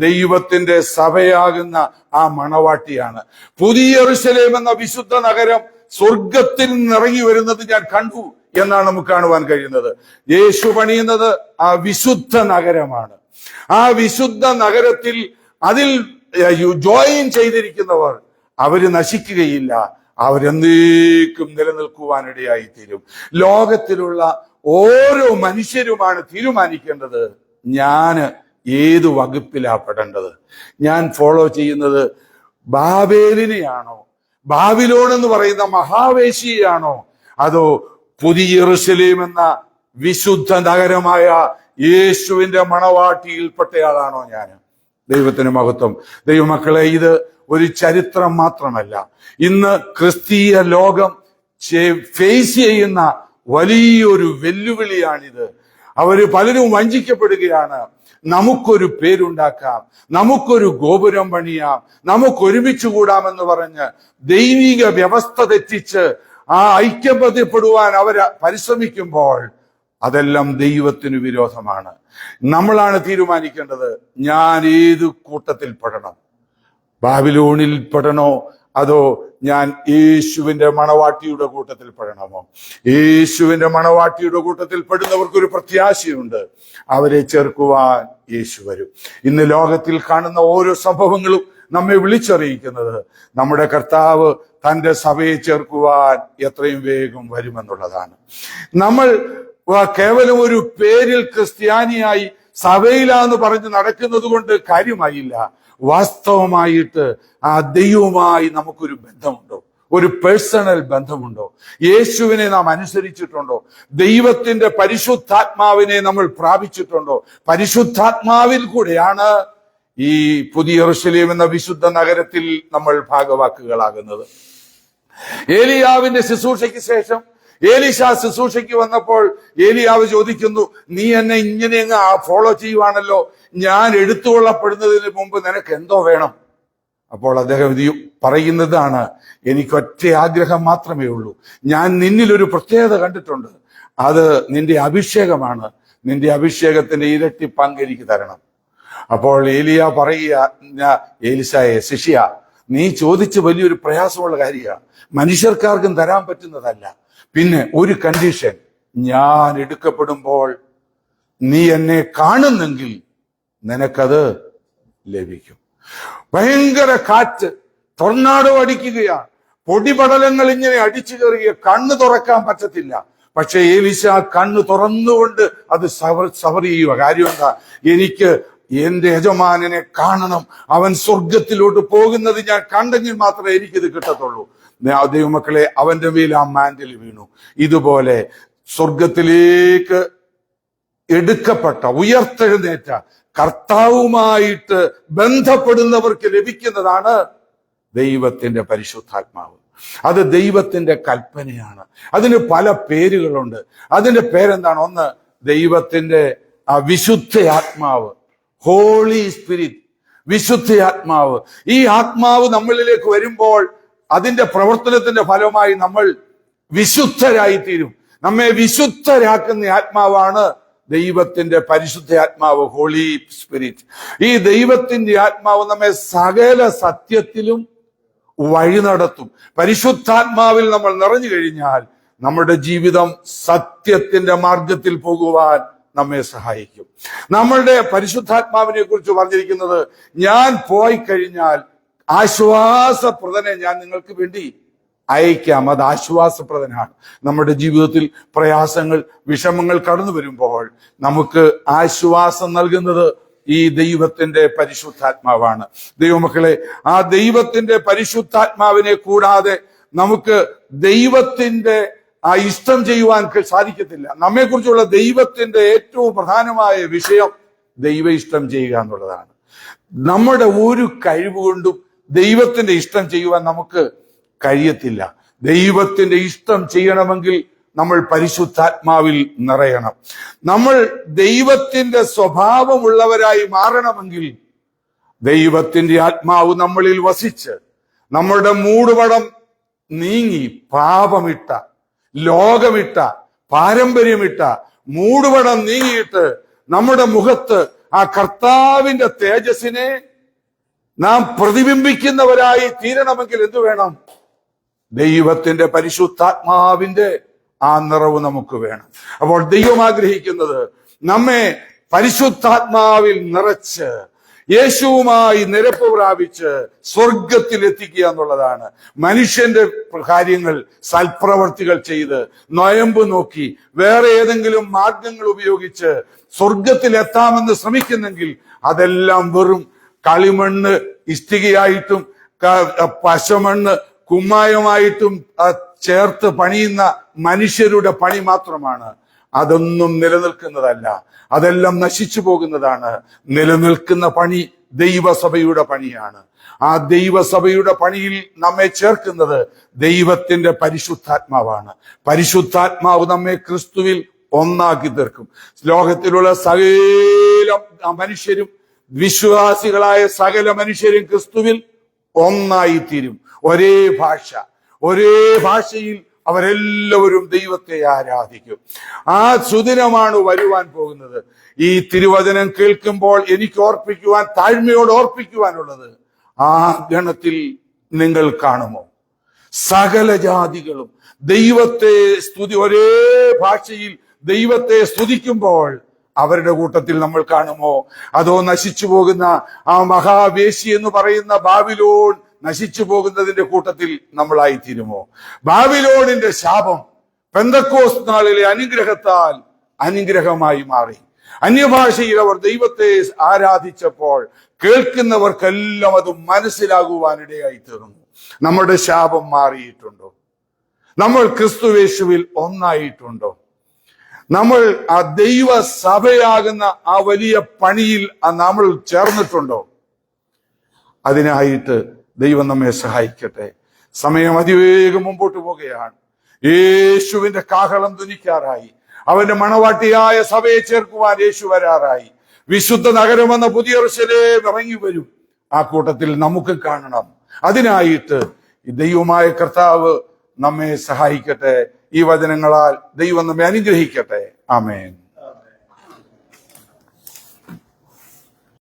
ദൈവത്തിന്റെ സഭയാകുന്ന ആ മണവാട്ടിയാണ്. പുതിയ യെരൂശലേം എന്ന വിശുദ്ധ നഗരം സ്വർഗത്തിൽ നിന്നിറങ്ങി വരുന്നത് ഞാൻ കണ്ടു എന്നാണ് നമുക്ക് കാണുവാൻ കഴിയുന്നത്. യേശു പണിയുന്നത് ആ വിശുദ്ധ നഗരമാണ്. ആ വിശുദ്ധ നഗരത്തിൽ അതിൽ ജോയിൻ ചെയ്തിരിക്കുന്നവർ അവര് നശിക്കുകയില്ല, അവരെന്നേക്കും നിലനിൽക്കുവാനിടയായി തീരും. ലോകത്തിലുള്ള ഓരോ മനുഷ്യരുമാണ് തീരുമാനിക്കേണ്ടത്, ഞാന് ഏത് വകുപ്പിലാ പെടേണ്ടത്. ഞാൻ ഫോളോ ചെയ്യുന്നത് ബാബേലിനെയാണോ, ബാബിലോൺ എന്ന് പറയുന്ന മഹാവേശിയെയാണോ, അതോ പുതിയ യെരൂശലേം എന്ന വിശുദ്ധ നഗരമായ യേശുവിന്റെ മണവാട്ടിയിൽപ്പെട്ടയാളാണോ ഞാൻ? ദൈവത്തിന് മഹത്വം. ദൈവമക്കളെ, ഇത് ഒരു ചരിത്രം മാത്രമല്ല. ഇന്ന് ക്രിസ്തീയ ലോകം ഫേസ് ചെയ്യുന്ന വലിയൊരു വെല്ലുവിളിയാണിത്. അവര് പലരും വഞ്ചിക്കപ്പെടുകയാണ്. നമുക്കൊരു പേരുണ്ടാക്കാം, നമുക്കൊരു ഗോപുരം പണിയാം, നമുക്ക് ഒരുമിച്ച് കൂടാമെന്ന് പറഞ്ഞ് ദൈവിക വ്യവസ്ഥ തെറ്റിച്ച് ആ ഐക്യബദ്ധപ്പെടുവാൻ അവര് പരിശ്രമിക്കുമ്പോൾ അതെല്ലാം ദൈവത്തിന് വിരോധമാണ്. നമ്മളാണ് തീരുമാനിക്കേണ്ടത്, ഞാൻ ഏത് കൂട്ടത്തിൽ പെടണം. ബാബിലോണിൽ പെടണോ, അതോ ഞാൻ യേശുവിന്റെ മണവാട്ടിയുടെ കൂട്ടത്തിൽ പെടണമോ? യേശുവിന്റെ മണവാട്ടിയുടെ കൂട്ടത്തിൽ പെടുന്നവർക്കൊരു പ്രത്യാശയുണ്ട്, അവരെ ചേർക്കുവാൻ യേശു വരും. ഇന്ന് ലോകത്തിൽ കാണുന്ന ഓരോ സംഭവങ്ങളും നമ്മെ വിളിച്ചറിയിക്കുന്നത് നമ്മുടെ കർത്താവ് തന്റെ സഭയെ ചേർക്കുവാൻ എത്രയും വേഗം വരുമെന്നുള്ളതാണ്. നമ്മൾ കേവലം ഒരു പേരിൽ ക്രിസ്ത്യാനിയായി സഭയിലാന്ന് പറഞ്ഞ് നടക്കുന്നത് കൊണ്ട് കാര്യമായില്ല. വാസ്തവമായിട്ട് ആ ദൈവവുമായി നമുക്കൊരു ബന്ധമുണ്ടോ? ഒരു പേഴ്സണൽ ബന്ധമുണ്ടോ? യേശുവിനെ നാം അനുസരിച്ചിട്ടുണ്ടോ? ദൈവത്തിന്റെ പരിശുദ്ധാത്മാവിനെ നമ്മൾ പ്രാപിച്ചിട്ടുണ്ടോ? പരിശുദ്ധാത്മാവിൽ കൂടെയാണ് ഈ പുതിയ യെരൂശലേം എന്ന വിശുദ്ധ നഗരത്തിൽ നമ്മൾ ഭാഗവാക്കുകളാകുന്നത്. ഏലിയാവിന്റെ ശുശ്രൂഷയ്ക്ക് ശേഷം ഏലീശ ശുശ്രൂഷയ്ക്ക് വന്നപ്പോൾ ഏലിയാവ് ചോദിക്കുന്നു, നീ എന്നെ ഇങ്ങനെ അങ്ങ് ഫോളോ ചെയ്യുവാണല്ലോ, ഞാൻ എടുത്തുകൊള്ളപ്പെടുന്നതിന് മുമ്പ് നിനക്ക് എന്തോ വേണം? അപ്പോൾ അദ്ദേഹം പറയുന്നതാണ്, എനിക്കൊറ്റ ആഗ്രഹം മാത്രമേ ഉള്ളൂ. ഞാൻ നിന്നിലൊരു പ്രത്യേകത കണ്ടിട്ടുണ്ട്, അത് നിന്റെ അഭിഷേകമാണ്. നിന്റെ അഭിഷേകത്തിന്റെ ഇരട്ടി പങ്ക് എനിക്ക് തരണം. അപ്പോൾ ഏലിയ പറയുക, ഏലിശായെ, ശിഷ്യ, നീ ചോദിച്ച് വലിയൊരു പ്രയാസമുള്ള കാര്യമാണ്, മനുഷ്യർക്കാർക്കും തരാൻ പറ്റുന്നതല്ല. പിന്നെ ഒരു കണ്ടീഷൻ, ഞാൻ എടുക്കപ്പെടുമ്പോൾ നീ എന്നെ കാണുന്നെങ്കിൽ നിനക്കത് ലഭിക്കും. ഭയങ്കര കാറ്റ്, ടൊർണാഡോ അടിക്കുകയാണ്, പൊടിപടലങ്ങൾ ഇങ്ങനെ അടിച്ചു കയറുക, കണ്ണ് തുറക്കാൻ പറ്റത്തില്ല. പക്ഷെ ഏലീശ കണ്ണ് തുറന്നുകൊണ്ട് അത് സവർ ചെയ്യുക. കാര്യം എന്താ? എനിക്ക് എന്റെ യജമാനനെ കാണണം, അവൻ സ്വർഗത്തിലോട്ട് പോകുന്നത് ഞാൻ കണ്ടെങ്കിൽ മാത്രമേ എനിക്കിത് കിട്ടത്തുള്ളൂ. ദൈവമക്കളെ, അവന്റെ മേൽ ആ മാൻഡിൽ വീണു. ഇതുപോലെ സ്വർഗത്തിലേക്ക് എടുക്കപ്പെട്ട, ഉയർത്തെഴുന്നേറ്റ കർത്താവുമായിട്ട് ബന്ധപ്പെടുന്നവർക്ക് ലഭിക്കുന്നതാണ് ദൈവത്തിന്റെ പരിശുദ്ധാത്മാവ്. അത് ദൈവത്തിന്റെ കൽപ്പനയാണ്. അതിന് പല പേരുകളുണ്ട്. അതിന്റെ പേരെന്താണ്? ഒന്ന്, ദൈവത്തിന്റെ ആ വിശുദ്ധ ആത്മാവ്, ഹോളി സ്പിരിറ്റ്. വിശുദ്ധ ഈ ആത്മാവ് നമ്മളിലേക്ക് വരുമ്പോൾ അതിന്റെ പ്രവർത്തനത്തിന്റെ ഫലമായി നമ്മൾ വിശുദ്ധരായിത്തീരും. നമ്മെ വിശുദ്ധരാക്കുന്ന ആത്മാവാണ് ദൈവത്തിന്റെ പരിശുദ്ധാത്മാവ്, ഹോളി സ്പിരിറ്റ്. ഈ ദൈവത്തിന്റെ ആത്മാവ് നമ്മെ സകല സത്യത്തിലും വഴി നടത്തും. പരിശുദ്ധാത്മാവിൽ നമ്മൾ നിറഞ്ഞു കഴിഞ്ഞാൽ നമ്മുടെ ജീവിതം സത്യത്തിന്റെ മാർഗത്തിൽ പോകുവാൻ നമ്മെ സഹായിക്കും. നമ്മളുടെ പരിശുദ്ധാത്മാവിനെ കുറിച്ച് പറഞ്ഞിരിക്കുന്നത്, ഞാൻ പോയി കഴിഞ്ഞാൽ ആശ്വാസപ്രദനെ ഞാൻ നിങ്ങൾക്ക് വേണ്ടി അയക്കാം. അത് ആശ്വാസപ്രദനാണ്. നമ്മുടെ ജീവിതത്തിൽ പ്രയാസങ്ങൾ, വിഷമങ്ങൾ കടന്നു വരുമ്പോൾ നമുക്ക് ആശ്വാസം നൽകുന്നത് ഈ ദൈവത്തിന്റെ പരിശുദ്ധാത്മാവാണ്. ദൈവമക്കളെ, ആ ദൈവത്തിന്റെ പരിശുദ്ധാത്മാവിനെ കൂടാതെ നമുക്ക് ദൈവത്തിന്റെ ആ ഇഷ്ടം ചെയ്യുവാൻ സാധിക്കത്തില്ല. നമ്മെക്കുറിച്ചുള്ള ദൈവത്തിന്റെ ഏറ്റവും പ്രധാനമായ വിഷയം ദൈവ ഇഷ്ടം ചെയ്യുക എന്നുള്ളതാണ്. നമ്മുടെ ഒരു കഴിവുകൊണ്ടും ദൈവത്തിന്റെ ഇഷ്ടം ചെയ്യുവാൻ നമുക്ക് കഴിയത്തില്ല. ദൈവത്തിന്റെ ഇഷ്ടം ചെയ്യണമെങ്കിൽ നമ്മൾ പരിശുദ്ധാത്മാവിൽ നിറയണം. നമ്മൾ ദൈവത്തിന്റെ സ്വഭാവമുള്ളവരായി മാറണമെങ്കിൽ ദൈവത്തിന്റെ ആത്മാവ് നമ്മളിൽ വസിച്ച് നമ്മളുടെ മൂടുപടം നീങ്ങി പാപമിട്ട, ലോകമിട്ട, പാരമ്പര്യമിട്ട മൂടുപടം നീങ്ങിയിട്ട് നമ്മുടെ മുഖത്ത് ആ കർത്താവിന്റെ തേജസ്സിനെ നാം പ്രതിബിംബിക്കുന്നവരായി തീരണമെങ്കിൽ എന്തു വേണം? ദൈവത്തിന്റെ പരിശുദ്ധാത്മാവിന്റെ ആ നിറവ് നമുക്ക് വേണം. അപ്പോൾ ദൈവം ആഗ്രഹിക്കുന്നത് നമ്മെ പരിശുദ്ധാത്മാവിൽ നിറച്ച് യേശുവുമായി നിരപ്പ് പ്രാപിച്ച് സ്വർഗത്തിൽ എത്തിക്കുക എന്നുള്ളതാണ്. മനുഷ്യന്റെ കാര്യങ്ങൾ, സൽപ്രവർത്തികൾ ചെയ്ത്, നൊയമ്പ് നോക്കി, വേറെ ഏതെങ്കിലും മാർഗങ്ങൾ ഉപയോഗിച്ച് സ്വർഗത്തിൽ എത്താമെന്ന് ശ്രമിക്കുന്നെങ്കിൽ അതെല്ലാം വെറും കളിമണ്ണ് ഇഷ്ടികയായിട്ടും പശമണ്ണ് കുമ്മായമായിട്ടും ചേർത്ത് പണിയുന്ന മനുഷ്യരുടെ പണി മാത്രമാണ്. അതൊന്നും നിലനിൽക്കുന്നതല്ല, അതെല്ലാം നശിച്ചു പോകുന്നതാണ്. നിലനിൽക്കുന്ന പണി ദൈവസഭയുടെ പണിയാണ്. ആ ദൈവസഭയുടെ പണിയിൽ നമ്മെ ചേർക്കുന്നത് ദൈവത്തിന്റെ പരിശുദ്ധാത്മാവാണ്. പരിശുദ്ധാത്മാവ് നമ്മെ ക്രിസ്തുവിൽ ഒന്നാക്കി തീർക്കും. ലോകത്തിലുള്ള സകല മനുഷ്യരും, വിശ്വാസികളായ സകല മനുഷ്യരും ക്രിസ്തുവിൽ ഒന്നായിത്തീരും. ഒരേ ഭാഷ, ഒരേ ഭാഷയിൽ അവരെല്ലാവരും ദൈവത്തെ ആരാധിക്കും. ആ സുദിനമാണ് വരുവാൻ പോകുന്നത്. ഈ തിരുവചനം കേൾക്കുമ്പോൾ എനിക്ക് ഓർപ്പിക്കുവാൻ, താഴ്മയോട് ഓർപ്പിക്കുവാനുള്ളത്, ആ ഗണത്തിൽ നിങ്ങൾ കാണുമോ? സകല ജാതികളും ദൈവത്തെ ഒരേ ഭാഷയിൽ ദൈവത്തെ സ്തുതിക്കുമ്പോൾ അവരുടെ കൂട്ടത്തിൽ നമ്മൾ കാണുമോ? അതോ നശിച്ചു പോകുന്ന ആ മഹാവേശി എന്ന് പറയുന്ന ബാബിലോൺ നശിച്ചു പോകുന്നതിന്റെ കൂട്ടത്തിൽ നമ്മളായിത്തീരുമോ? ബാബിലോണിന്റെ ശാപം പെന്തക്കോസ്ത് നാളിലെ അനുഗ്രഹത്താൽ അനുഗ്രഹമായി മാറി. അന്യഭാഷയിൽ അവർ ദൈവത്തെ ആരാധിച്ചപ്പോൾ കേൾക്കുന്നവർക്കെല്ലാം അത് മനസ്സിലാകുവാനിടയായി തീർന്നു. നമ്മുടെ ശാപം മാറിയിട്ടുണ്ടോ? നമ്മൾ ക്രിസ്തുവേശുവിൽ ഒന്നായിട്ടുണ്ടോ? നമ്മൾ ആ ദൈവ സഭയാകുന്ന ആ വലിയ പണിയിൽ നമ്മൾ ചേർന്നിട്ടുണ്ടോ? അതിനായിട്ട് ദൈവം നമ്മെ സഹായിക്കട്ടെ. സമയം അതിവേഗം മുമ്പോട്ട് പോകുകയാണ്. യേശുവിന്റെ കാഹളം ധ്വനിക്കാറായി. അവന്റെ മണവാട്ടിയായ സഭയെ ചേർക്കുവാൻ യേശു വരാറായി. വിശുദ്ധ നഗരമെന്ന പുതിയ യെരൂശലേം ഇറങ്ങി വരും. ആ കൂട്ടത്തിൽ നമുക്ക് കാണണം. അതിനായിട്ട് ദൈവമായ കർത്താവ് നമ്മെ സഹായിക്കട്ടെ. ഈ വചനങ്ങളാൽ ദൈവം നമ്മെ അനുഗ്രഹിക്കട്ടെ. ആമേൻ.